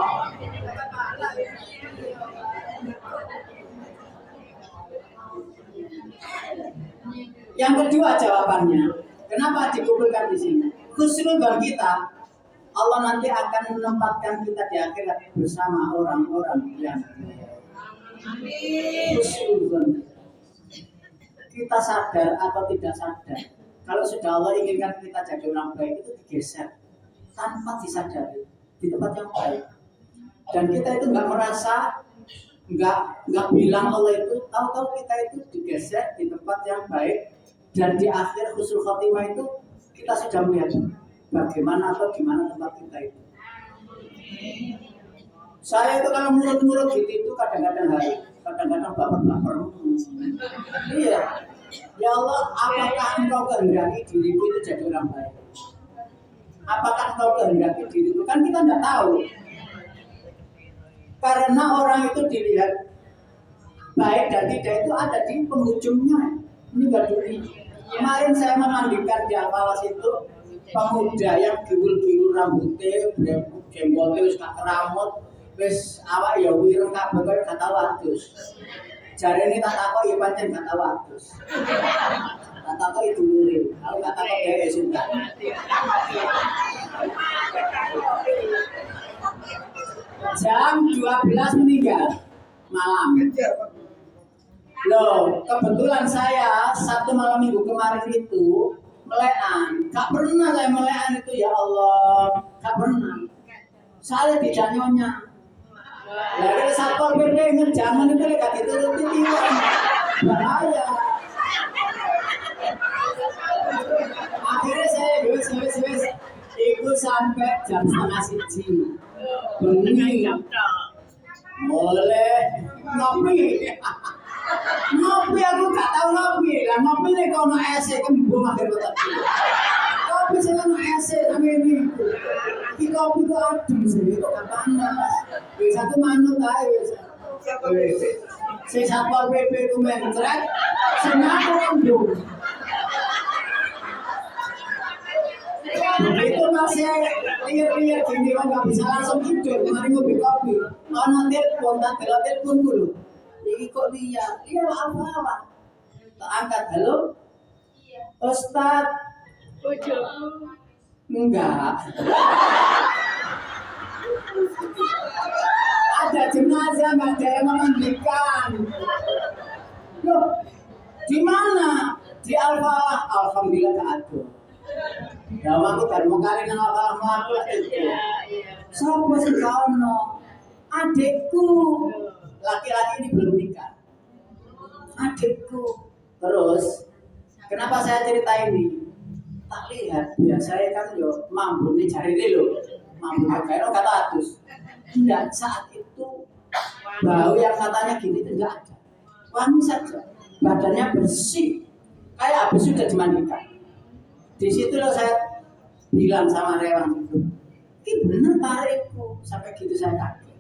Yang kedua jawabannya, kenapa dikumpulkan di sini? Khusnudon kita, Allah nanti akan menempatkan kita di akhirat bersama orang-orang yang khusnudon. Kita sadar atau tidak sadar, kalau sudah Allah inginkan kita jadi orang baik itu digeser tanpa disadari di tempat yang baik. Dan kita itu nggak merasa, nggak bilang Allah itu, tahu-tahu kita itu digeser di tempat yang baik. Dan di akhir husnul khotimah itu kita sudah melihat bagaimana atau di mana tempat kita itu. Saya itu kalau mulut-mulut gitu itu kadang-kadang baper. Iya. Ya Allah, apakah engkau kehendaki diriku itu jadi orang baik? Apakah engkau kehendaki diriku? Kan kita tidak tahu. Karena orang itu dilihat baik dan tidak itu ada di penghujungnya. Ini enggak dunia. Kemarin saya memandikan di Apalas itu pemuda yang giwul-giwul rambutnya, jenggotnya wis gak keramut, wis awak ya wireng kabeh kaya gak tau adus. Jarene tak takok ya pancen gak tau adus. Tak takok itu dulure. Kalau gak takok dhewe sudah. Jam 12 meninggal malam. Loh, kebetulan saya satu malam minggu kemarin itu melekan. Gak pernah saya melekan itu, ya Allah. Gak pernah. Saya tidak nyonya. Lah kita satpol PP ngejaman itu gak dituruti tiwan. Bahaya. Akhirnya saya wis itu sampai jam 12:30. Bengi. Boleh ngopi. Ngopi aku gak tau ngopi. Lah ngopi nek ono ese kembung akhir tadi. Kopi sing ono ese sampe ini. Iki kopi ku adem sih kok gak panas. Wis aku manut ae wis. Sing satpol PP ku mencret, sing aku kembung. Itu masih liar-liar gini kan gak bisa langsung tidur. Kemarin ngopi kopi. Ono telepon dulu. Ini kok dia apa? Tak angkat, halo? Iya. Ustad? Ojo. Enggak. Ada jenazah, nggak ada yang memandikan. Loh, di mana? Di Al-Falah. Alhamdulillah tak ada. Ya aku dari mengkari nang Al-Falah melakukan itu. Siapa sih kau no? Adikku. Laki-laki ini belum nikah. Adikku. Terus, kenapa saya cerita ini? Tak lihat, ya saya kan yo mampu nih cari dulu. mampu kayak kata atus. Tidak, saat itu bau yang katanya gini itu enggak ada. Wangi saja, badannya bersih, kayak habis sudah dimandikan. Di situ loh saya bilang sama Rewan itu, ini benar tarikku, sampai gitu saya kaget.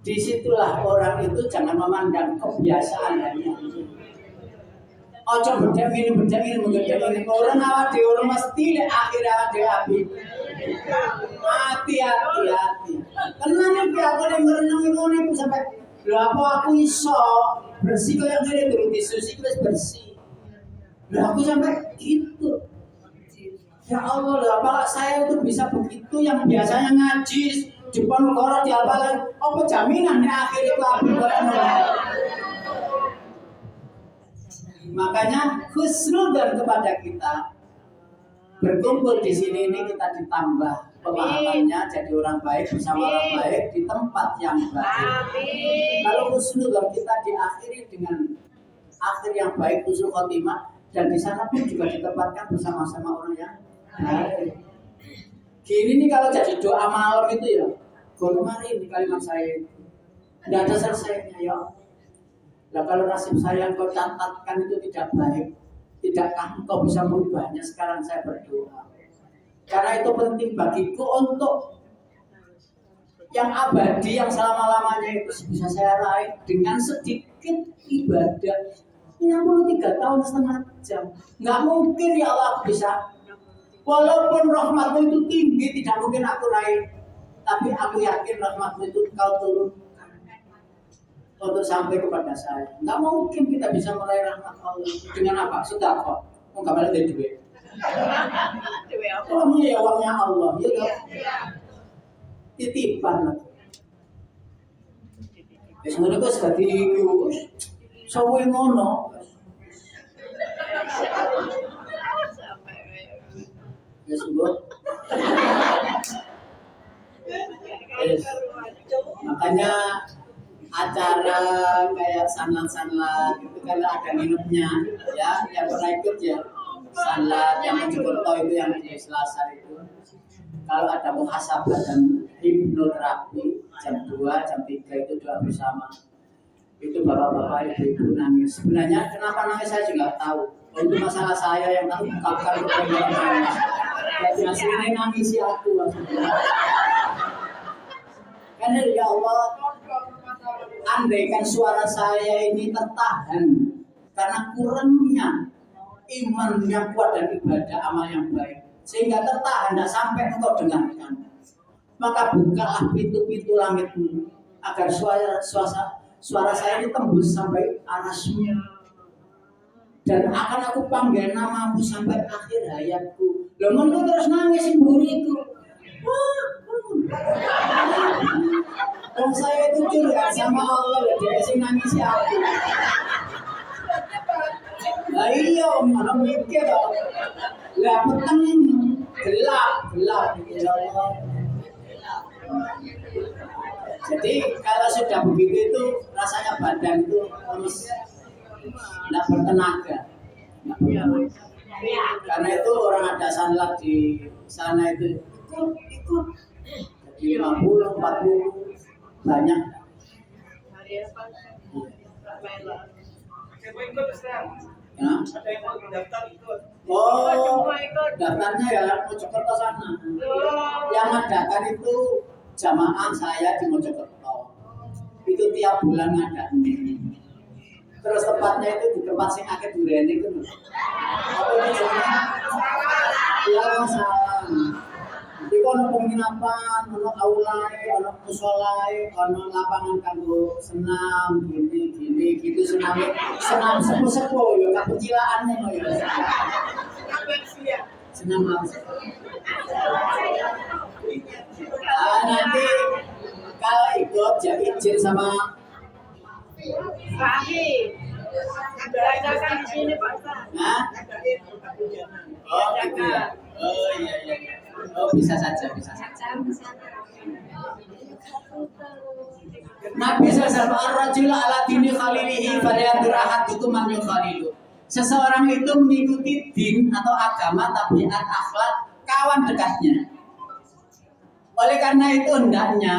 Disitulah orang itu jangan memandang kebiasaan hanya. Ojo bedek ini orang awak di orang mesti le akhir awak di api. Hati. Tenang iki aku ning renang ngene sampai lho apa aku iso bersih kaya ngene turun disusi wis bersih. Lho aku sampai gitu. Ya Allah, lho apa saya itu bisa begitu yang biasanya ngaji Jepang negara diapalan apa jaminan nek akhir itu api kaya ngono. Makanya husnudzon kepada kita berkumpul di sini ini kita ditambah pemahamannya jadi orang baik bersama orang baik di tempat yang baik. Kalau husnudzon kita diakhiri dengan akhir yang baik husnul khotimah dan di sana pun juga ditempatkan bersama-sama orang yang baik. Gini nih kalau jadi doa malam itu ya, kemarin di kalimat saya itu tidak ada selesainya ya. Nah kalau nasib saya engkau catatkan itu tidak baik, tidakkah engkau bisa merubahnya? Sekarang saya berdoa. Karena itu penting bagiku untuk yang abadi, yang selama-lamanya itu bisa saya raih dengan sedikit ibadah. 63 tahun setengah jam. Nggak mungkin ya Allah aku bisa. Walaupun rahmatmu itu tinggi, tidak mungkin aku raih. Tapi aku yakin rahmatmu itu kau turun untuk sampai kepada saya. Nggak mungkin kita bisa meraih rahmat Allah dengan apa? Sudah kok. Mau nggak balik dari duit. Uangnya ya uangnya Allah, ya kan? Titipan. Sebenarnya kok seperti itu. Sawi ngono. Ya sebut. Makanya acara kayak sanlat itu kan ada minumnya ya, yang pernah ikut ya sanlat yang Mojokerto itu yang di Selasa itu kalau ada muhasabah dan hipnoterapi jam 2, jam 3 itu doa bersama itu bapak-bapak ibu-ibu nangis. Sebenarnya kenapa nangis saya juga tahu. Untuk masalah saya yang tahu kapan kemudian nangis jadi aslinya nangis ya aku karena ya Allah andaikan suara saya ini tertahan karena kurangnya iman yang kuat dan ibadah amal yang baik sehingga tertahan tidak sampai engkau dengarkan, maka bukalah pintu-pintu langitmu agar suara saya ini tembus sampai arasmu dan akan aku panggil namamu sampai akhir hayatku. Loh ngono terus nangis ibu-ibu. Wong saya itu curhat sama Allah, dia sing nangis aku. Lah iya, malah mikir dong. Lah peteng gelap ya Allah. Jadi kalau sudah begitu itu rasanya badan itu terus tidak bertenaga. Karena itu orang ada sanlat di sana itu ikut. Jadi 50, 40 banyak. Ya. Oh, daftarnya ya Mojokerto sana. Yang mendaftar itu jamaah saya di Mojokerto. Itu tiap bulan ada. Terus tempatnya itu di tempat sing akeh durene itu. Apa itu? Ya salah. Di kono penginapan, ono aulai, ono musolai, ono lapangan kanggo senam, gini gitu senam sepuh-sepuh ya kapecilaan ngono ya. Senam langsung. Nanti kalau ikut jadi izin sama Pagi. Beradakan di sini Pak. Nah? Oh gitu ya. Oh iya. Oh bisa saja. Nabi SAW ar-rajul ala dini khalilihi falyanzur ahadukum man yukhalilu. Seseorang itu mengikuti din atau agama, tabiat, akhlak kawan dekatnya. Oleh karena itu hendaknya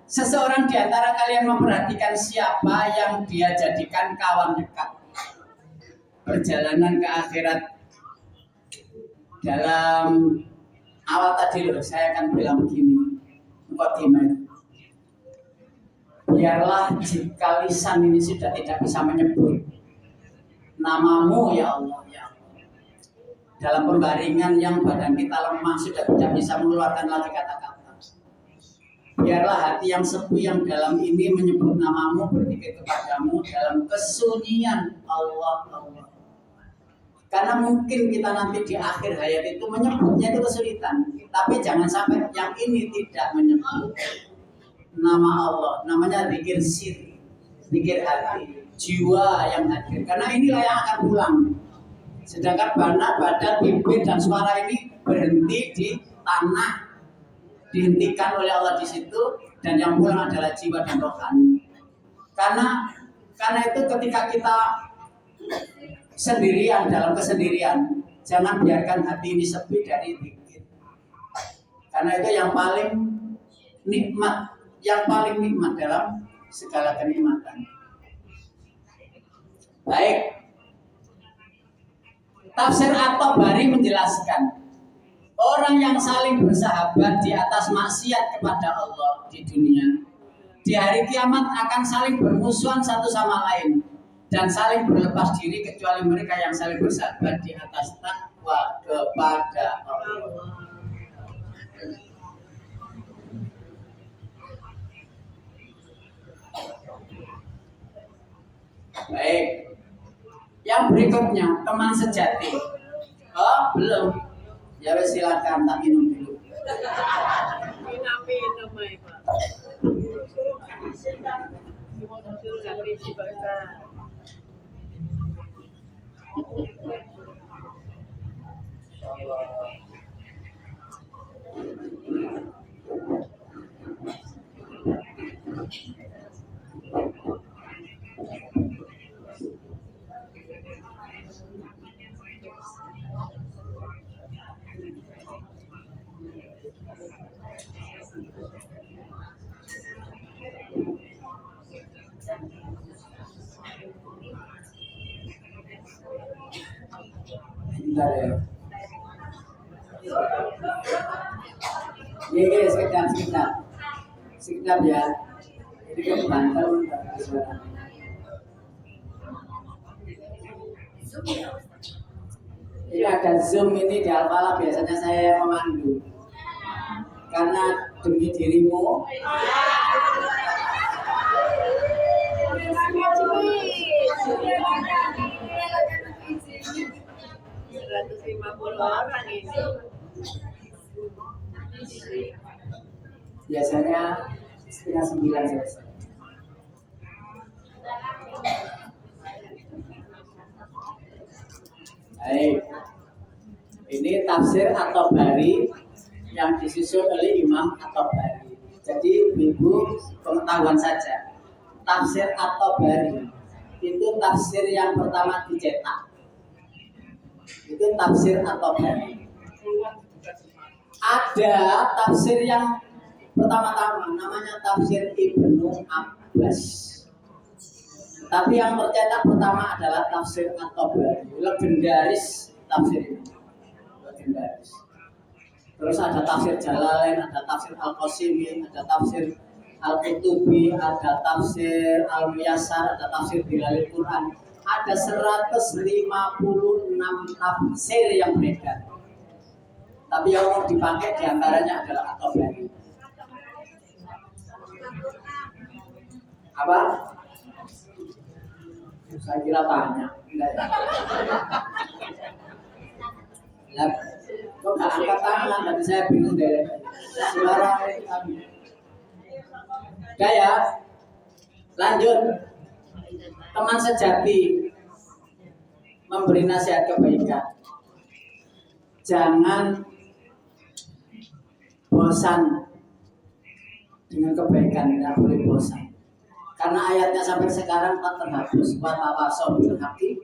seseorang di antara kalian memperhatikan siapa yang dia jadikan kawan dekat. Perjalanan ke akhirat dalam awal tadi loh, saya akan bilang begini, mukadimah itu. Biarlah jika lisan ini sudah tidak bisa menyebut namamu ya Allah, ya Allah. Dalam pembaringan yang badan kita lemah sudah tidak bisa mengeluarkan lagi kata-kata. Biarlah hati yang sepi yang dalam ini menyebut namamu, berzikir kepadamu dalam kesunyian Allah, Allah. Karena mungkin kita nanti di akhir hayat itu menyebutnya itu kesulitan. Tapi jangan sampai yang ini tidak menyebut nama Allah. Namanya zikir sir, zikir hati, jiwa yang hadir. Karena inilah yang akan pulang. Sedangkan badan, bibir, dan suara ini berhenti di tanah. Dihentikan oleh Allah di situ. Dan yang pulang adalah jiwa dan rohani. Karena itu ketika kita sendirian dalam kesendirian, jangan biarkan hati ini sepi dari zikir. Karena itu yang paling nikmat dalam segala kenikmatan. Baik. Tafsir At-Tabari menjelaskan, orang yang saling bersahabat di atas maksiat kepada Allah di dunia, di hari kiamat akan saling bermusuhan satu sama lain dan saling berlepas diri kecuali mereka yang saling bersahabat di atas takwa kepada Allah. Baik. Yang berikutnya, teman sejati. Oh, belum. Ya wes silakan, tak minum dulu. Minum, Pak. Bentar ya. Iya, sekedap ya. Ini kan bantal. Ini ada Zoom ini di Alfala, biasanya saya yang memandu. Karena demi dirimu. Orang ini. Biasanya setengah 9 selesai. Baik. Ini tafsir At-Tabari yang disusun oleh Imam At-Tabari. Jadi ibu pengetahuan saja. Tafsir At-Tabari itu tafsir yang pertama dicetak. Itu tafsir At-Tabari. Ada tafsir yang pertama-tama namanya tafsir Ibnu Abbas. Tapi yang tercetak pertama adalah tafsir At-Tabari. Legendaris tafsir ini. Legendaris. Terus ada tafsir Jalalain, ada tafsir Al-Qasimi, ada tafsir Al-Qutubi, ada tafsir Al-Muyassar, ada tafsir Bilalil Quran. Ada 156 tafsir yang beredar. Tapi yang mau dipakai diantaranya adalah At-Tabari. Apa? Saya kira banyak. Nah, kok gak angkat tangan? Tadi saya bingung deh. Suara kami. Udah ya. Lanjut. Teman sejati memberi nasihat kebaikan. Jangan bosan dengan kebaikan, tidak boleh bosan. Karena ayatnya sampai sekarang tak terhapus. Watawasau bil haqqi,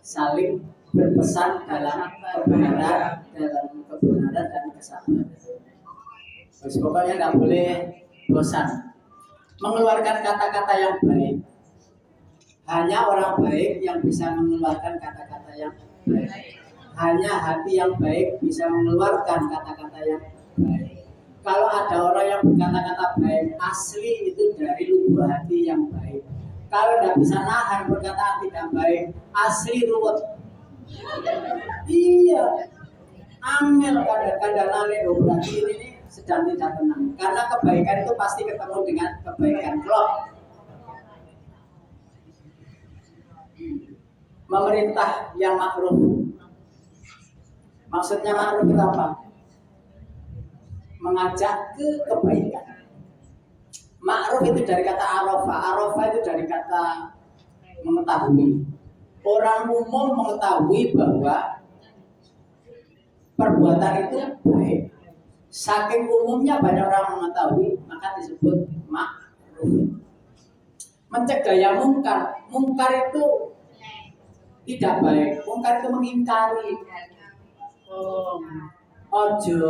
saling berpesan dalam kebenaran dan kesabaran. Terus pokoknya tidak boleh bosan mengeluarkan kata-kata yang baik. Hanya orang baik yang bisa mengeluarkan kata-kata yang baik. Hanya hati yang baik bisa mengeluarkan kata-kata yang baik. Kalau ada orang yang berkata-kata baik, asli itu dari lubuk hati yang baik. Kalau tidak bisa nahan perkataan tidak baik, asli ruwet. Iya, angel kadang-kadang aneh berarti ini sedang tidak tenang. Karena kebaikan itu pasti ketemu dengan kebaikan. Klop. Memerintah yang makruh. Maksudnya makruh itu apa? Mengajak ke kebaikan. Ma'ruf itu dari kata arafah. Arafah itu dari kata mengetahui. Orang umum mengetahui bahwa perbuatan itu baik. Saking umumnya banyak orang mengetahui, maka disebut ma'ruf. Mencegah yang mungkar. Mungkar itu tidak baik. Mungkar itu mengingkari. Ojo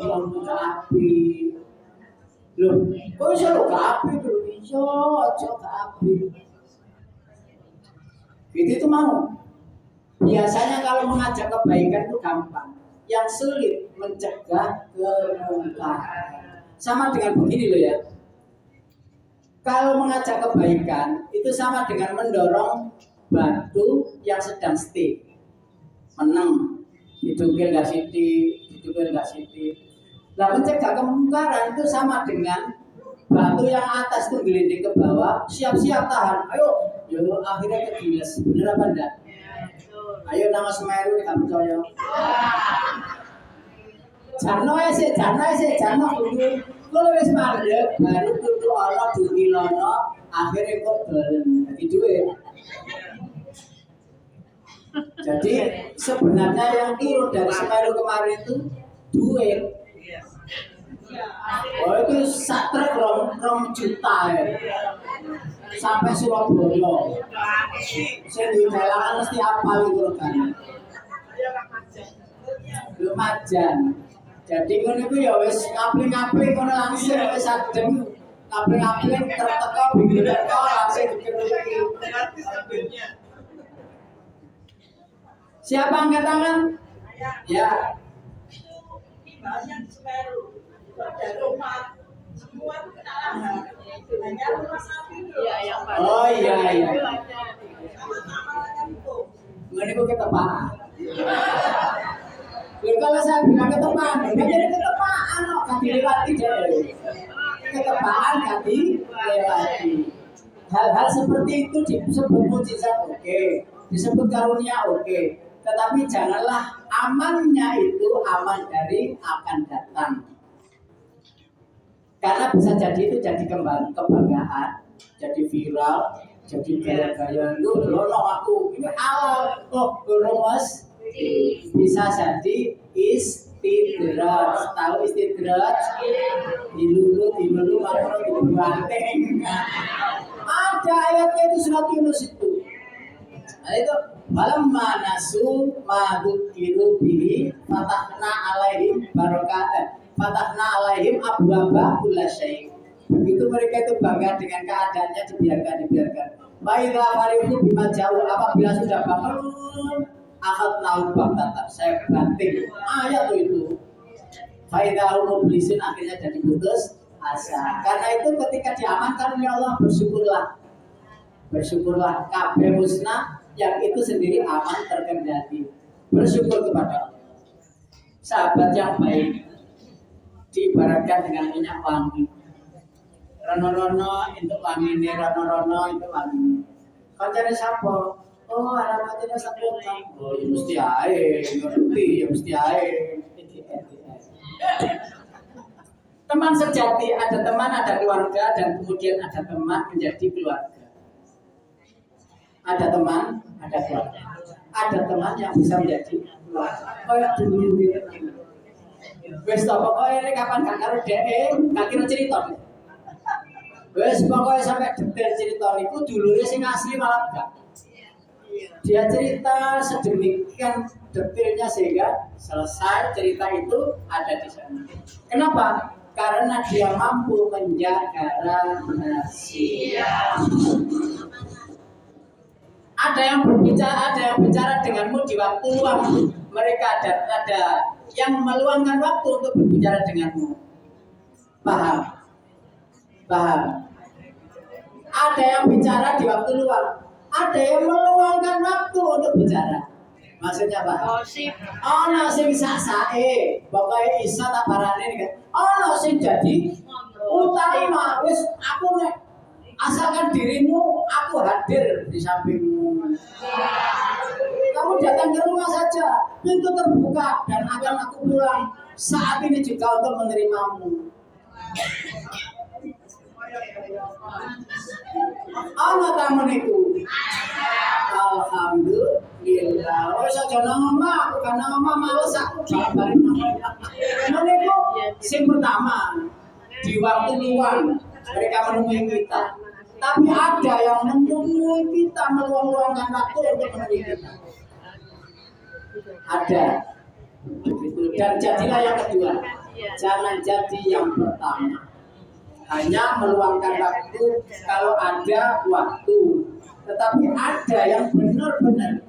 ngomong ke api. Loh, kok bisa lo ke api tuh? Iya, ojo ke api. Itu mau. Biasanya kalau mengajak kebaikan itu gampang. Yang sulit mencegah kemungkaran. Sama dengan begini loh ya. Kalau mengajak kebaikan itu sama dengan mendorong batu yang sedang stick. Menang. Didukil nggak sidik. Nah, mencegah kemungkaran itu sama dengan batu yang atas itu gelinding ke bawah, siap-siap tahan. Ayo, akhirnya kegiles. Bener apa enggak? Ayo nama Semeru nih kamu percaya. Jano dulu. Kalau wis mandek, baru tutu Allah diwilono, akhirnya kok balen. Jadi duit. Jadi sebenarnya yang turun dari Semeru kemarin itu duit. Oh itu truk rom juta ya. Sampai Surabaya. Saya di dalangan mesti apa itu kan? Lumajan. Jadi ngono iku ya wis ngapli-ngapli ngono langsung wis adem. Ngapli-ngapli terteko bibir teko langsung dikir-kir. Siapa angkat tangan? Ya. Banyak Semeru. Ada rumah semua itu kena lahar. Hanya rumah sapi itu. Oh iya. Sama-sama itu. Ngene kok ketepaan. Kalau saya bilang ketepaan, enggak jadi ketepaan kok kan dilewati deh. Ketepaan kan dilewati. Hal-hal seperti itu disebut mukjizat oke, disebut karunia oke. Tetapi janganlah amannya itu aman dari akan datang. Karena bisa jadi itu jadi kebanggaan, jadi viral, jadi gaya-gaya lu lono aku ini halal kok romas bisa jadi istidraj. Tahu istidraj? Dilulu makro dibanteng. Ada ayatnya itu surat Yunus itu. Nah itu falamma nasu ma dzukiru bihi fatahna alaihim fatahna alaihim abwaba kullasyai. Begitu mereka itu bangga dengan keadaannya dibiarkan. Baiklah farihu bima jauh apabila sudah bangun akad naubah tatap saya banting ayat itu. Faidahu mublisin akhirnya jadi putus asa. Karena itu ketika diamankan oleh Allah bersyukurlah kabeh musnah yang itu sendiri aman terkendali. Bersyukur kepada Allah. Sahabat yang baik diibaratkan dengan minyak wangi. Rono-rono itu wangi ini, rono-rono itu wangi ini. Kancane sapa? Oh, alamatnya sapotan. Oh, ya mesti ae, ngerti ya mesti ae. Teman sejati, ada teman, ada keluarga, dan kemudian ada teman menjadi keluarga. Ada teman, ada keluarga. Ada teman yang bisa menjadi keluarga. Kayak dulu gitu. Wes to pokoke nek kapan gak karo dhek, gak kira cerita. Wes pokoke sampe detail cerita niku dulure sing asli malah gak. Dia cerita sedemikian detailnya sehingga selesai cerita itu ada di sana. Kenapa? Karena dia mampu menjaga rahasia. Ada yang bicara denganmu di waktu luang. Mereka ada yang meluangkan waktu untuk berbicara denganmu. Paham? Ada yang bicara di waktu luang. Ada yang meluangkan waktu untuk bicara. Maksudnya apa? Ono sing sak-sake, pokoke iso tak barane iki. Ono sing jadi utama. Wis aku nek asalkan dirimu, aku hadir di sampingmu. Kamu datang ke rumah saja, pintu terbuka dan akan aku pulang saat ini juga untuk menerimamu. Ana tamu niku. Alhamdulillah. Wis aja nang omah, aku kan nang omah males aku balik nang niku sing pertama di waktu luang mereka menemui kita. Tapi ada yang menemui kita meluang-luangkan waktu untuk menemui kita. Ada. Begitu. Dan jadilah yang kedua. Jangan jadi yang pertama. Hanya meluangkan waktu kalau ada waktu, tetapi ada yang benar-benar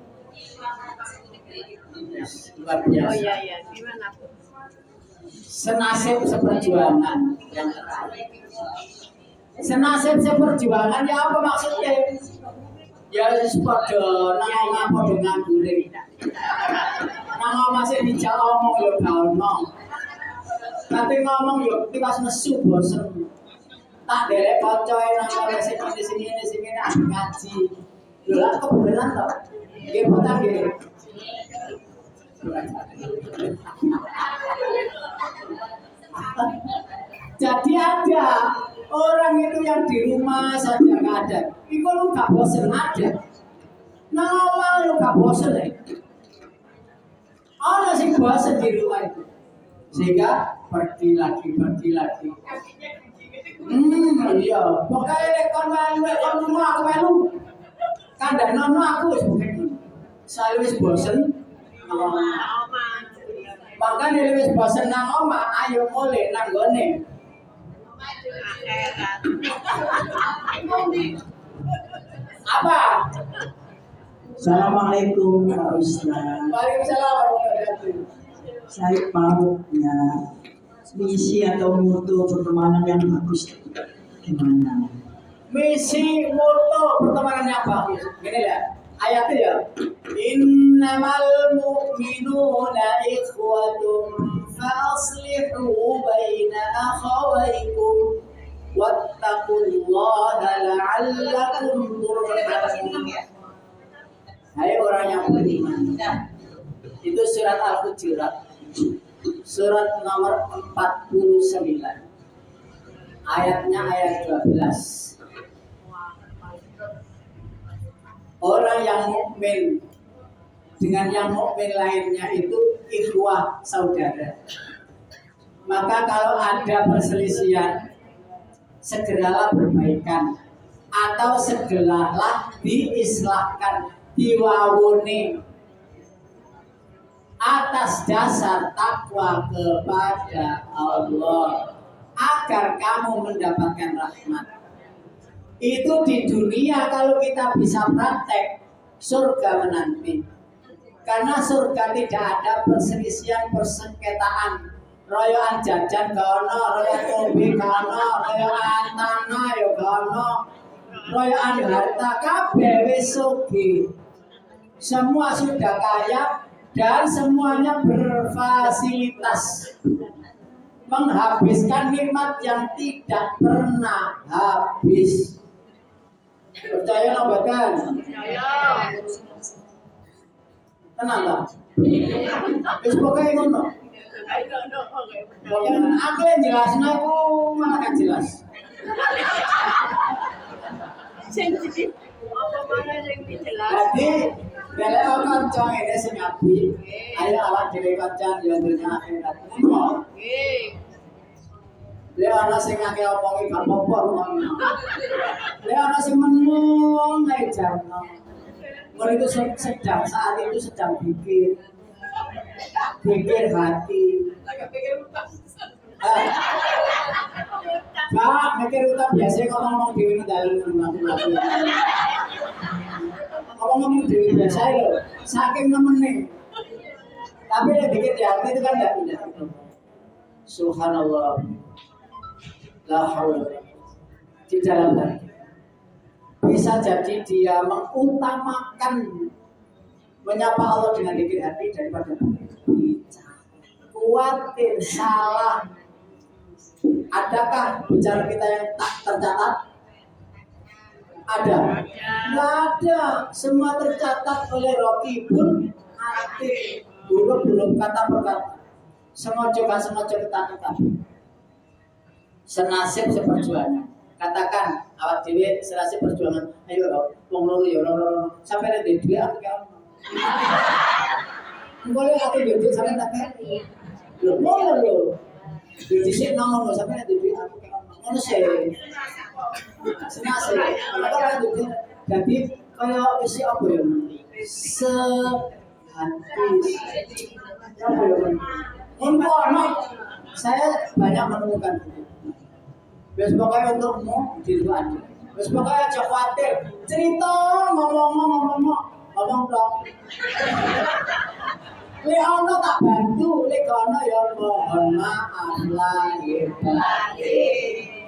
luar biasa. Gimana? Senasib seperjuangan yang terakhir. Senasib seperjuangan ya apa maksudnya? Ya padha nang padha nganggur. Nang masih dijak omong yo gak ono. Tapi ngomong yo tiwas nesu bosen. Tak derek kancae nang sing ngene ngaji. Lho lah kebenaran to. Nggih boten nggih. Jadi ada orang itu yang di rumah saja nggak ada. Iku lu gak bosen ada. Nama lu gak bosen ya. Ada sih bosen di rumah itu. Sehingga pergi lagi. Iya. Pokoknya lekon rumah aku melu. Kandang nono aku sebagainya. Saya wis bosen. Makanya wis bosen nang omah, ayo mulai nang gone. Apa? Assalamualaikum Pak Ustaz. Waalaikumsalam warahmatullahi wabarakatuh. Saya paruhnya misi atau mutu pertemanan yang bagus gimana? Misi moto pertemanannya apa? Gini ya, ayatnya ya. Innamal mu'minuna ikhwatum fa'aslihu baina akhawaykum wattaqullaha la'allakum turhamun. Hai orang yang beriman. Itu surat Al-Hujurat. Surat nomor 49. Ayatnya ayat 12. Orang yang mukmin dengan yang mukmin lainnya itu ikhwah saudara. Maka kalau ada perselisihan, segeralah berbaikan atau segeralah diislahkan, diwawuni atas dasar takwa kepada Allah agar kamu mendapatkan rahmat. Itu di dunia kalau kita bisa praktek surga menanti. Karena surga tidak ada perselisihan, persengketaan, royoan jajan gak ono, royoan mobil gak ono, royoan tanah ya gak ono, royoan harta kabeh wis sugih. Semua sudah kaya dan semuanya berfasilitas, menghabiskan nikmat yang tidak pernah habis. Percaya nggak bahkan? Tenang tak? Terus pokoknya ngono. Pokoknya aku yang jelasnya aku mana kan jelas. Jadi kalau orang cong ini sengapi, ayo awak diri kancan yang dunia akhirat. Dia ana sing akeh omongi gak apa-apa rumangnya. Dia ana sing menung ae jarno. Kalau itu sedang saat itu sedang pikir hati. Pak, mikir utang biasanya ngomong di dalam rumah. Ngomong di biasa loh, saking nemenin. Tapi yang dikit di hati itu kan tidak pindah. Subhanallah, la haula di dalam hati. Bisa jadi dia mengutamakan menyapa Allah dengan dikit hati daripada bicara. Khawatir salah. Adakah bicara kita yang tak tercatat? Ada? Nggak ada. Semua tercatat oleh Rocky pun aktif. Buruk kata per kata. Sengaja kita. Senasib seperjuangan. Katakan awak dewe senasib perjuangan. Ayo wong loro ya loro. Sampai nek dhewe aku kan. Boleh aku dhewe sampai tak kan. Lho ngono lho. Jadi sih ngono sampai nek dhewe aku kan. Ngono sih. Senasib. Kalau dhewe jadi kaya isi apa ya? Hati. Apa ya? Ngono saya banyak menemukan itu. Terus pokoknya untukmu di luar. Terus pokoknya aja khawatir. Cerita ngomong dong. Le ono tak bantu, le kono ya mohon maaf lahir batin.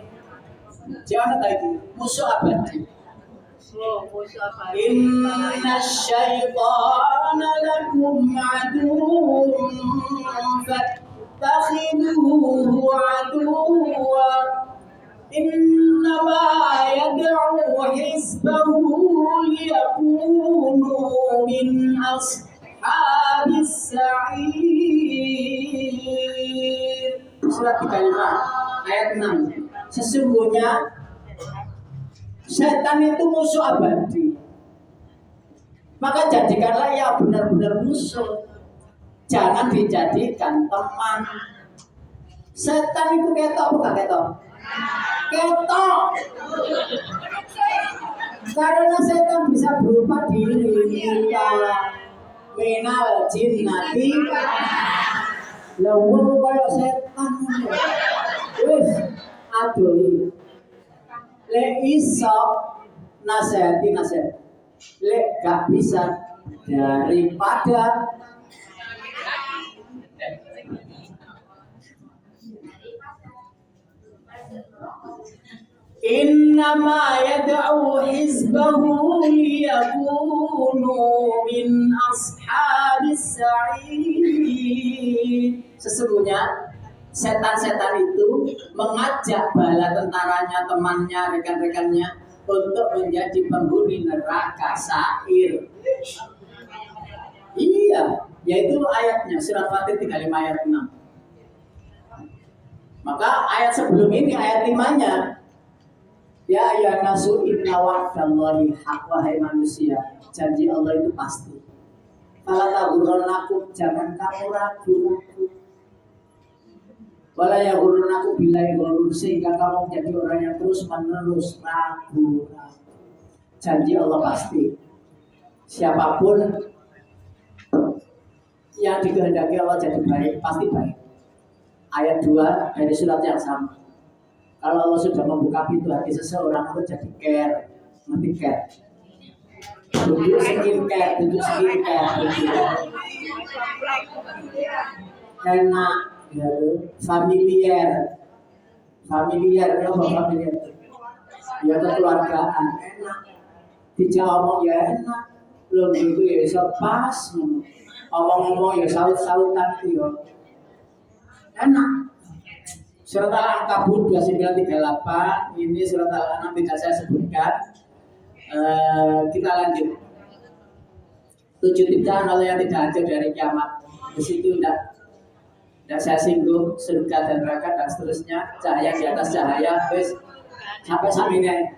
Jangan tadi musuh abadi. Inna syaitana lakum aduun fattakhiduhu aduwa. إنما يدعو حزبه ليكونوا من أصحاب السعير. Surat 35 ayat 6. Sesungguhnya setan itu musuh abadi. Maka jadikanlah ya benar-benar musuh. Jangan dijadikan teman. Setan itu ketok bukan ketok? Ketok. Karena setan bisa berupa diri minal jinnati lawang kaya setan wis adoli le iso nasihati le gak bisa daripada Innama yad'u hizbahu liyakunu min ashabis sa'id. Sesungguhnya setan-setan itu mengajak bala tentaranya, temannya, rekan-rekannya untuk menjadi penghuni neraka sa'ir. Iya, yaitu ayatnya surat Fatir 35 ayat 6. Maka ayat sebelum ini ayat 5-nya ya ayyuhan nasu inna wa'dallahi haq, wahai manusia, janji Allah itu pasti. Fala taghurrannakum, jangan kamu ragu-ragu. Wala yaghurrannakum billahi ghurur, sehingga kamu menjadi orang yang terus-menerus ragu-ragu. Janji Allah pasti. Siapapun yang dikehendaki Allah jadi baik, pasti baik. Ayat 2 dari surat yang sama. Kalau Allah sudah membuka pintu hati seseorang itu jadi care, nanti care. Duduk skincare. Enak, ya, familiar, apa familiar? Ya kekeluargaan, enak. Dijawab ya enak. Belum itu ya bisa pas. Ngomong-ngomong ya saut-sautan ya. Enak. Surat Al-Ankabut 2938 ini surat Al-An'am tidak saya sebutkan. Kita lanjut. 7 tiga hal yang tidak ada dari kiamat. Di situ tidak saya singgung surga dan neraka dan seterusnya. Cahaya di atas cahaya, terus sampai samine.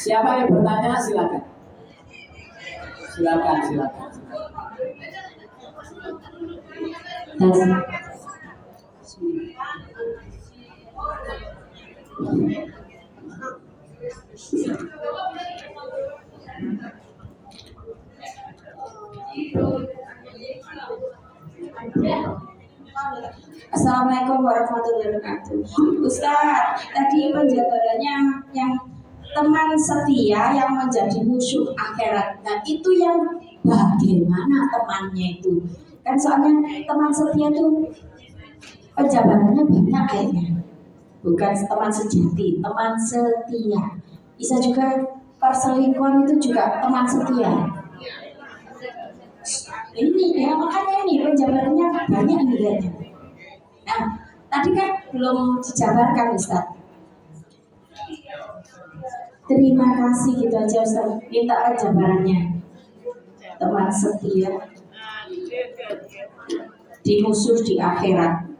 Siapa yang bertanya silakan. Silakan, silakan. Assalamualaikum warahmatullahi wabarakatuh. Ustaz, tadi penjabarannya yang teman setia yang menjadi musuh akhirat. Nah, itu yang bagaimana temannya itu? Kan soalnya teman setia itu penjabarannya banyak kayaknya. Bukan teman sejati, teman setia. Bisa juga perselingkuhan itu juga teman setia. Ini ya makanya ini penjabarannya banyak dilihatnya. Nah, tadi kan belum dijabarkan Ustaz. Terima kasih gitu aja Ustaz. Minta penjabarannya. Teman setia di musuh di akhirat.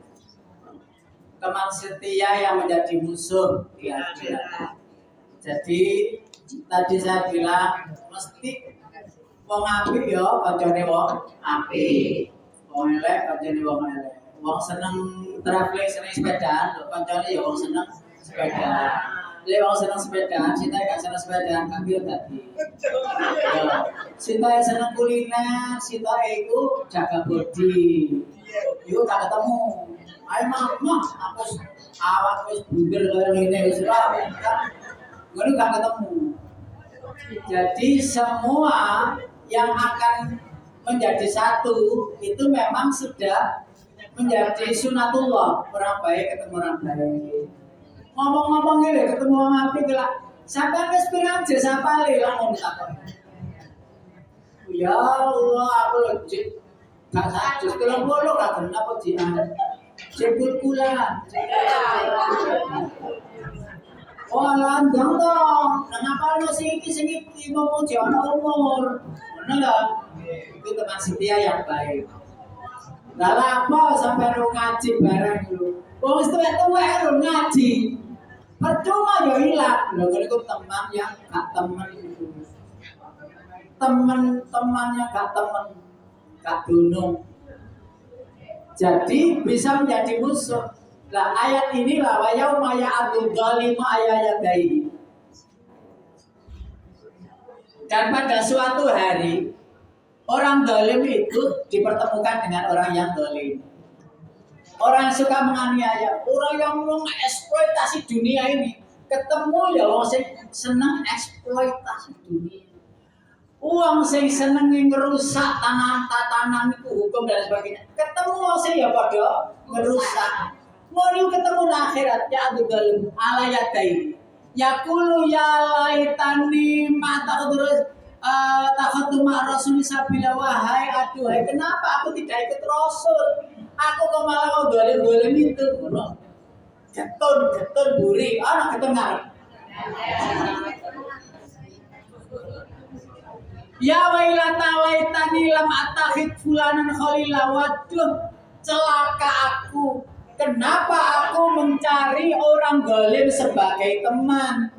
Teman setia yang menjadi musuh di akhirat. Jadi tadi saya bilang mesti wong apik ya kancane wong apik. Wong elek kancane wong elek. Wong seneng traveling, seneng sepedaan, kancane ya wong seneng sepedaan. Lek wong seneng sepedaan, sita gak seneng sepedaan kan yo tadi. Ya, sita seneng kuliner, sita iku jaga body. Yo gak ketemu. Ayo mah, aku awak wis bunder kaya ngene wis ora. Ngono gak ketemu. Jadi semua yang akan menjadi satu itu memang sudah menjadi sunatullah. Orang baik ketemu orang baik. Ngomong-ngomong ini ketemu orang apik lah. Sampai wis pirang aja sapale lah ngomong takon. Ya Allah, aku lojik. Gak sajus 30 gak genap apa jian. Jebul kula. Oh landang toh. Kenapa lo sing iki ngomong jono umur? Bener enggak? Itu teman setia yang baik. Lah apa sampai lu ngaji bareng lu? Wong wis tuwek-tuwek lu ngaji. Percuma ya hilang. Lho itu teman yang gak temen itu. Teman yang gak temen, gak dunung. Jadi bisa menjadi musuh. Nah ayat inilah wa yauma ya'adul dzalimu ayayadaihi. Dan pada suatu hari orang zalim itu dipertemukan dengan orang yang zalim. Orang yang suka menganiaya, orang yang mengeksploitasi dunia ini, ketemu ya orang yang senang eksploitasi dunia. Uang sing seneng ngerusak tanam itu hukum dan sebagainya. Ketemu orang sing ya pada ngerusak. Mau ketemu di akhirat ya adu dalam alayadai. Yaqulu ya laitani ma terus takhatu ma rasul sabila wahai aduhai kenapa aku tidak ikut rasul? Aku kok malah mau dolim itu ngono. Getun buri, anak getun ngarep. Ya wailata laitani lam attakhid fulanan khalila. Waduh, celaka aku. Kenapa aku mencari orang zalim sebagai teman?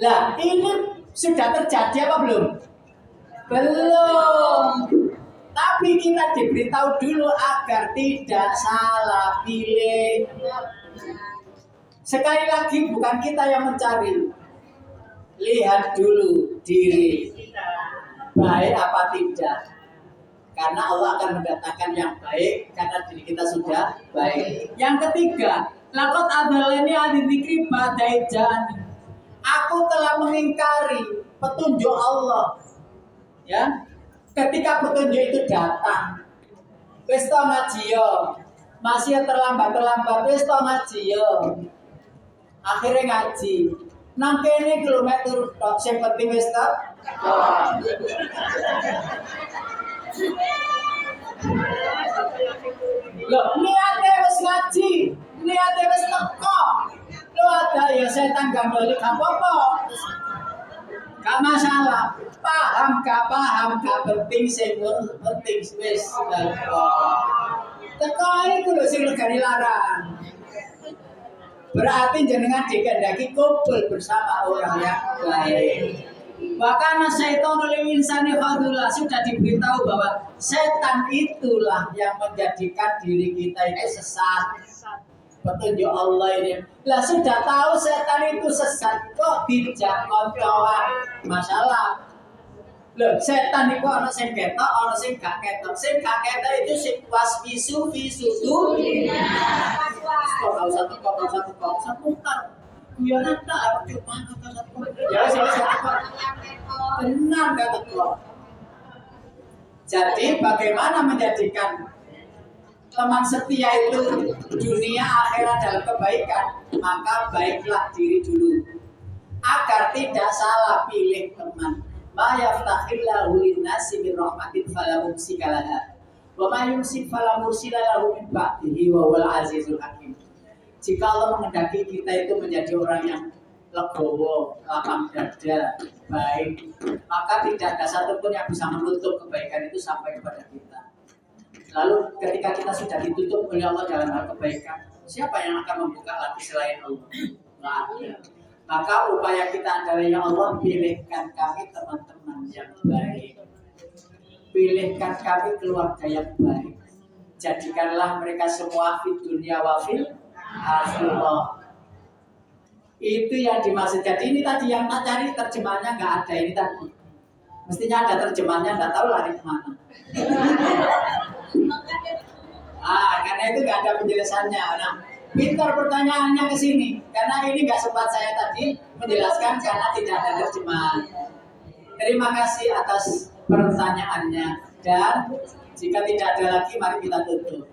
Lah, ini sudah terjadi apa belum? Belum. Tapi kita diberitahu dulu agar tidak salah pilih. Sekali lagi bukan kita yang mencari. Lihat dulu diri baik apa tidak, karena Allah akan mendatangkan yang baik karena diri kita sudah baik. Yang ketiga, laqad adallani adzikri ba'da jani. Aku telah mengingkari petunjuk Allah. Ya, ketika petunjuk itu datang, wis to ngaji yo, masih terlambat wis to ngaji yo. Akhirnya ngaji. Nang kene kilometer tok sing penting wis ta. Loh, niate wis ngaji, niate wis teko. Lo ada ya setan gak balik apa-apa. Gak masalah. Paham gak penting sing penting wis teko. Teko iku lho sing regane larang. Berarti jenengan dikehendaki kumpul bersama orang yang baik. Bahkan syaitan oleh insani khadula, sudah diberitahu bahwa setan itulah yang menjadikan diri kita itu sesat. Petunjuk Allah ini. Lah sudah tahu setan itu sesat, kok dijak koncoan masalah. Loh, setan itu ana sing ketok, ana sing gak ketok. Sing gak ketok itu sing waswisu tuh. Kok satu ya nata cuma satu. Ya satu. Benar kata kok. Jadi bagaimana menjadikan teman setia itu dunia akhirat dalam kebaikan? Maka baiklah diri dulu agar tidak salah pilih teman. Ma yaftahillahu linnasi min rahmatin fala mumsika laha wa ma yumsik fala mursila lahu min ba'dihi wa huwal azizul hakim. Jika Allah menghendaki kita itu menjadi orang yang legowo, lapang dada, baik, maka tidak ada satupun yang bisa menutup kebaikan itu sampai kepada kita. Lalu ketika kita sudah ditutup oleh Allah dalam hal kebaikan, siapa yang akan membuka lagi selain Allah? Nggak ada. Maka upaya kita adalah, ya Allah, pilihkan kami teman-teman yang baik, pilihkan kami keluarga yang baik, jadikanlah mereka semua fi dunya wa fil akhirah. Itu yang dimaksud. Jadi ini tadi yang tak cari terjemahannya nggak ada ini tadi. Mestinya ada terjemahannya, nggak tahu lari kemana. Karena itu nggak ada penjelasannya. Nah, pintar pertanyaannya ke sini, karena ini nggak sempat saya tadi menjelaskan karena tidak ada terjemahan. Terima kasih atas pertanyaannya, dan jika tidak ada lagi, mari kita tutup.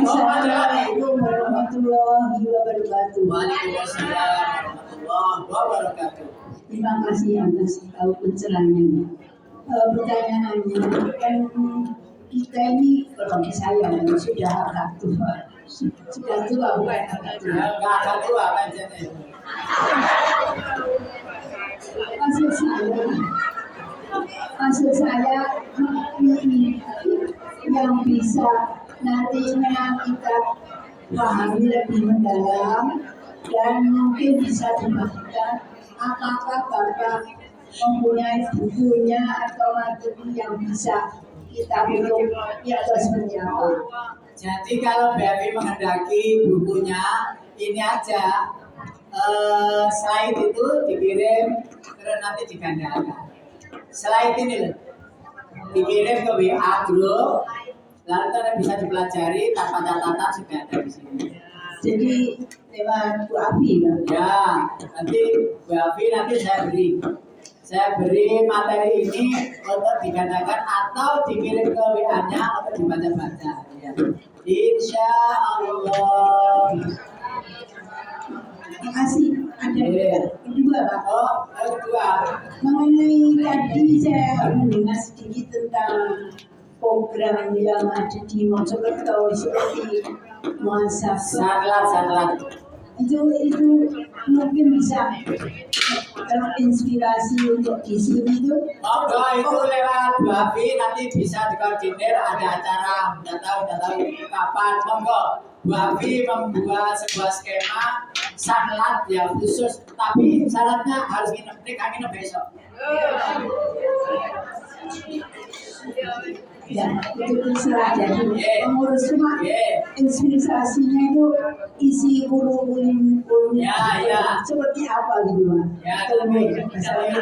Assalamualaikum warahmatullahi wabarakatuh. Waalaikumsalam warahmatullahi wabarakatuh. Terima kasih atas pencerahannya. Pertanyaannya kan kita ini kalau saya sudah agak tua, bukan agak tua. Nggak agak tua kan jadi. Maksud saya ini yang bisa nantinya kita pahami lebih mendalam dan mungkin bisa dibagikan. Apakah Bapak mempunyai bukunya atau materi yang bisa kita belum atau seperti apa? Jadi kalau Bapak menghendaki bukunya, ini aja slide itu dikirim terus nanti digandakan. Slide ini loh, dikirim ke WA grup, lalu kalian bisa dipelajari tanpa catatan sudah ada di sini. Jadi lewat Bu Abi, Pak? Ya, nanti Bu Abi nanti saya beri materi ini untuk digandakan atau dikirim ke WA-nya atau dibaca-baca. Ya. Insya Allah. Terima kasih. Ada kedua, Pak. Oh, kedua. Mengenai tadi saya mendengar sedikit tentang program yang ada di Mojokerto seperti muasabah. Sangat. Itu mungkin bisa terinspirasi untuk di sini tuh. Monggo itu lewat Bu Abi nanti bisa dikoordinir ada acara nggak tahu kapan. Monggo Bu Abi membuat sebuah skema sanlat yang khusus, tapi syaratnya harus nginep besok. Ya, itu terserah jadi pengurus cuma inspirasinya itu isi kurikulum Ya. seperti apa gitu, Pak? Ya, Assalamualaikum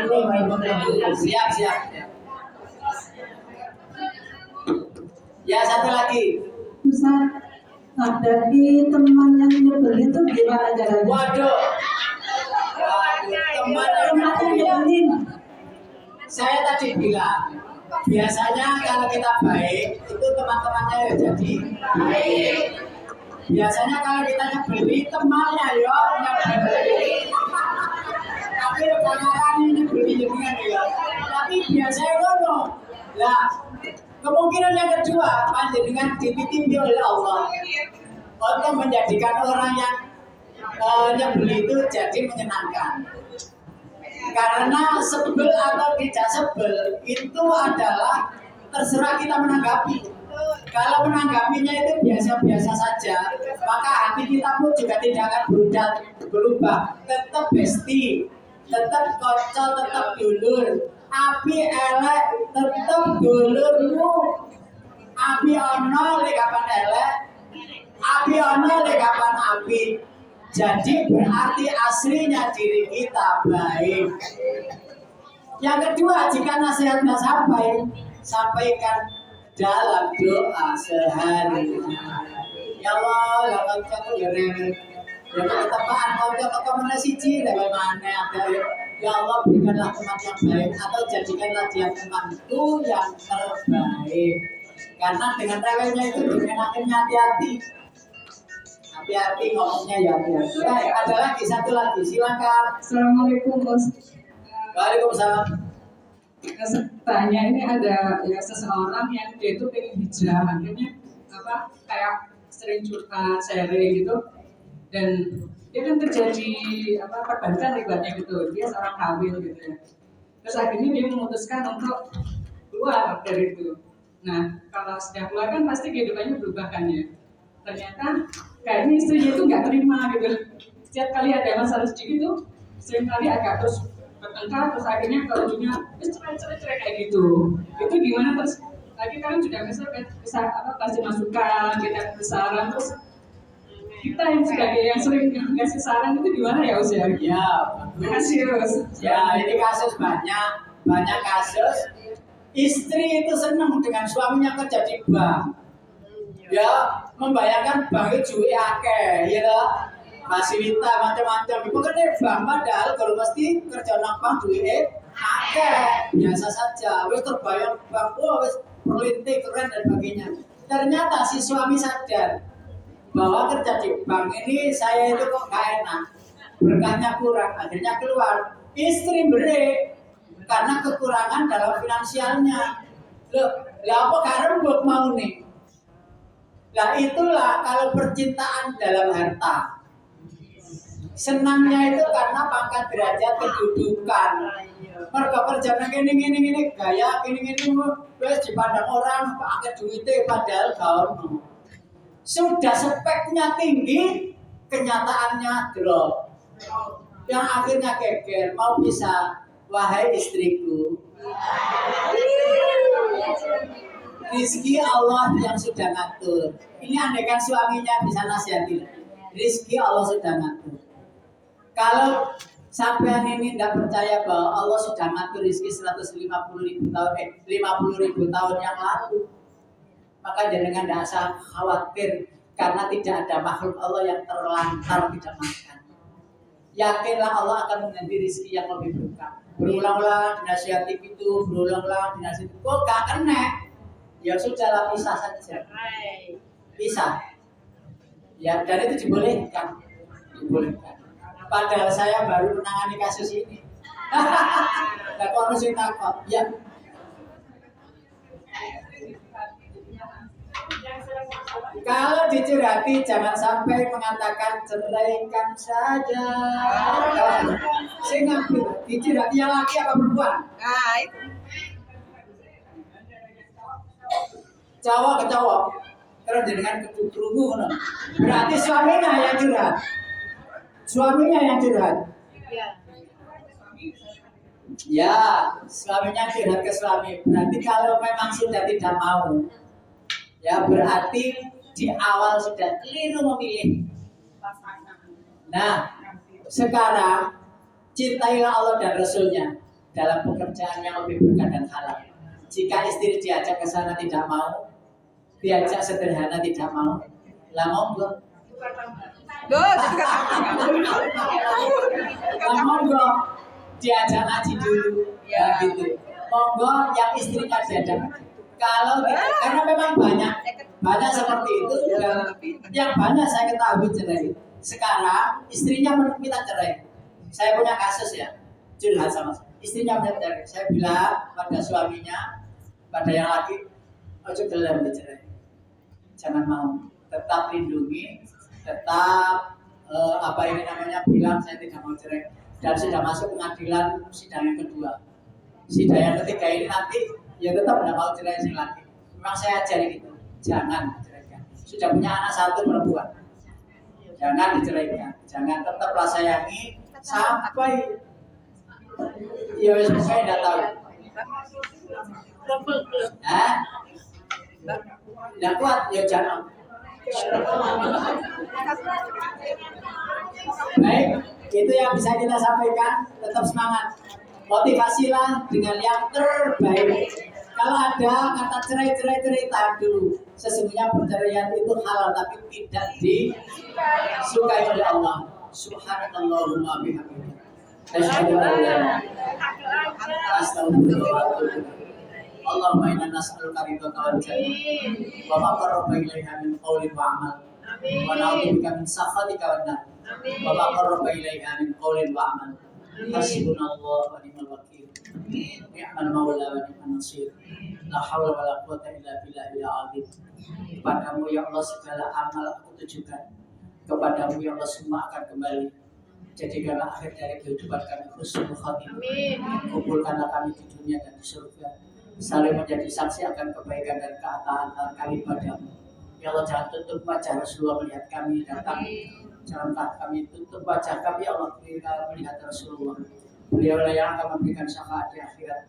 warahmatullahi wabarakatuh. siap. Ya, satu lagi. Ustaz, hadapi teman yang nyebelin itu gimana caranya? Waduh, Teman yang nyebelin. saya tadi bilang, biasanya kalau kita baik, itu teman-temannya ya jadi baik. Biasanya kalau kita nyebeli, temannya ya nyebeli. Tapi kadang-kadang ini nyebeli jenengan ya. Tapi biasanya ngono. Lah, kemungkinan yang kedua, panjenengan dipimpin oleh Allah untuk menjadikan orang yang nyebeli itu jadi menyenangkan. Karena sebel atau tidak sebel itu adalah terserah kita menanggapi. Kalau menanggapinya itu biasa-biasa saja, maka hati kita pun juga tidak akan berubah, tetap besti. tetap kocok, tetap dulur. Api elek, tetap dulurmu. Api ono lek kapan elek, api ono lek kapan api. Jadi berarti aslinya diri kita baik. Yang kedua, jika nasihat nggak sampai, sampaikan dalam doa sehari. Ya Allah, ya kancaku ya rewel. Ya ketepaan kanca-kanca mana siji rewel mana ada. Ya Allah, berikanlah teman yang baik atau jadikanlah dia temanku yang terbaik. Karena dengan rewelnya itu dengan akhirnya hati-hati. Hati-hati ngomongnya ya hati-hati. Ada lagi satu lagi, silakan. Assalamualaikum Bos. Waalaikumsalam. Tanya ini ada ya seseorang yang dia itu pengen hijrah, akhirnya kayak sering curhat, sharing gitu, dan dia kan terjadi perbaikan ibaratnya gitu. Dia seorang kawin gitu ya. Terus akhirnya dia memutuskan untuk keluar dari itu. Nah, kalau sudah keluar kan pasti kehidupannya berubah kan ya. Ternyata kayaknya istrinya itu nggak terima gitu. Setiap kali ada masalah sedikit tuh, sering kali agak terus bertengkar, terus akhirnya ke ujungnya cerai kayak gitu. Itu gimana? Terus lagi kalian sudah bisa kasih masukan, kita besaran, terus kita yang sebagai yang sering ngasih saran itu gimana ya Us ya? Ya, Terima kasih Us. ya ini kasus banyak kasus istri itu senang dengan suaminya kerja di bank. Ya, membayangkan bank itu akeh, ya toh. Fasilitas macam-macam. Pokoknya bank padahal kalau mesti kerja nang bank duit akeh, biasa saja. Wis terbayang bank, wis perlintik keren dan sebagainya. Ternyata si suami sadar bahwa kerja di bank ini saya itu kok gak enak, berkahnya kurang, akhirnya keluar. Istri beri karena kekurangan dalam finansialnya. Loh, apa karena buat mau nih? Nah itulah kalau percintaan dalam harta. Senangnya itu karena pangkat derajat kedudukan. Mereka kerja gini gaya gini wes dipandang orang pakai duitnya padahal gaun. Sudah speknya tinggi, kenyataannya drop. Yang akhirnya geger, mau bisa, wahai istriku. Rizki Allah yang sudah ngatur. Ini andaikan suaminya bisa nasihati. Rizki Allah sudah ngatur. Kalau sampean ini tidak percaya bahwa Allah sudah ngatur rizki 150.000 tahun, 50.000 tahun yang lalu, maka jangan tidak usah khawatir karena tidak ada makhluk Allah yang terlantar tidak makan. Yakinlah Allah akan mengganti rizki yang lebih berkah. Berulang-ulang dinasihati itu, berulang-ulang dinasihati. Kok gak kena? Ya sudahlah, pisah saja. Pisah. Ya, dan itu dibolehkan. Dibolehkan. Padahal saya baru menangani kasus ini. Nah, kalau sih takut, ya. Kalau dicurhati jangan sampai mengatakan ceraikan saja. Saya ngambil dicurhati yang laki apa perempuan? Cowok ke cowok. Terus dengan keturumu, berarti suaminya yang curhat. Suaminya yang curhat. Ya, suaminya curhat ke suami. Berarti kalau memang sudah tidak mau, ya berarti di awal sudah keliru memilih. Nah, sekarang cintailah Allah dan Rasulnya dalam pekerjaan yang lebih berkah dan halal. Jika istri diajak ke sana tidak mau, diajak sederhana tidak mau, lah monggo. Lah monggo diajak ngaji dulu, ya gitu. Monggo yang istrinya diajak. Kalau karena memang banyak seperti itu yang banyak saya ketahui cerai. Sekarang istrinya minta cerai. Saya punya kasus ya, curhat sama saya. Istrinya minta cerai. Saya bilang pada suaminya, pada yang laki, ojo gelem dicerai. Jangan mau, tetap lindungi, tetap bilang saya tidak mau cerai. Dan sudah masuk pengadilan sidang yang kedua. Sidang yang ketiga ini nanti ya tetap tidak mau cerai si laki. Memang saya ajari gitu, jangan diceraikan. Sudah punya anak satu perempuan, jangan diceraikan. Jangan, tetaplah sayangi sampai Ya wis saya enggak tahu. Hah? Enggak kuat ya jangan. Baik, itu yang bisa kita sampaikan. Tetap semangat. Motivasilah dengan yang terbaik. Kalau ada kata cerai, tahan dulu. Sesungguhnya perceraian itu halal tapi tidak disukai oleh Allah. Subhanallahumma bihamdika. Asyhadu an la Astaghfirullah. Allahumma inna nas'aluka ridhaka wal jannah wa ma qarraba ilaiha min qawlin wa amal. Wa na'udzubika min sakhatika wan nar. Wa ma qarraba ilaiha min qawlin wa amal. Hasbunallahu wa ni'mal wakeel. Ni'mal maula wa ni'man nasir. La haula wa la quwwata illa billahil azim. Kepadamu ya Allah segala amal aku tujukan. Kepadamu ya Allah semua akan kembali. Jadikanlah akhir dari kehidupan kami husnul khatimah. Kumpulkanlah kami di dunia dan di surga. Saling menjadi saksi akan kebaikan dan ketaatan kami padamu. Ya Allah jangan tutup wajah Rasulullah melihat kami datang. Janganlah kami tutup wajah kami ya Allah melihat Rasulullah. Beliaulah yang akan memberikan syafaat di akhirat.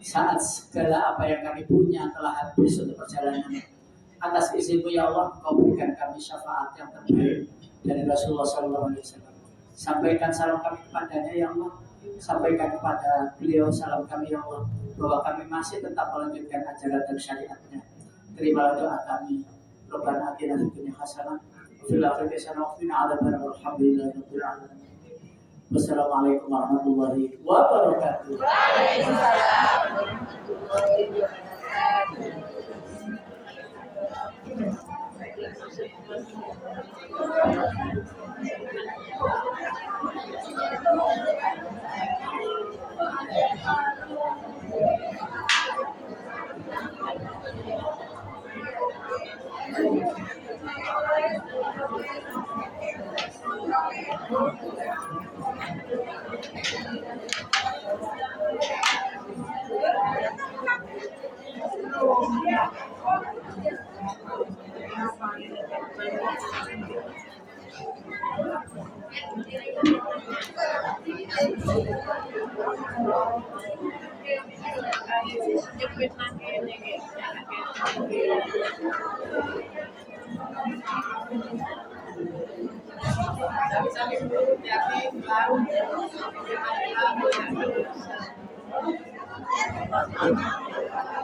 Saat segala apa yang kami punya telah habis untuk perjalanan. Atas izinmu ya Allah, Kau berikan kami syafaat yang terbaik dari Rasulullah SAW. Sampaikan salam kami kepadanya ya Allah. Sampaikan kepada beliau salam kami ya Allah, bahwa kami masih tetap melanjutkan ajaran dan syariatnya. Terimalah doa kami. Rabbana atina fid dunya hasanah wa fil akhirati hasanah wa qina adzabannar. Walhamdulillahirabbil alamin. Wassalamualaikum warahmatullahi wabarakatuh.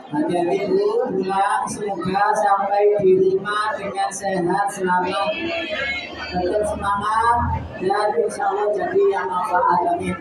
Hati-hati Bu, pulang semoga sampai di rumah dengan sehat selamat, tetap semangat dan insya Allah jadi yang manfaat. Amin.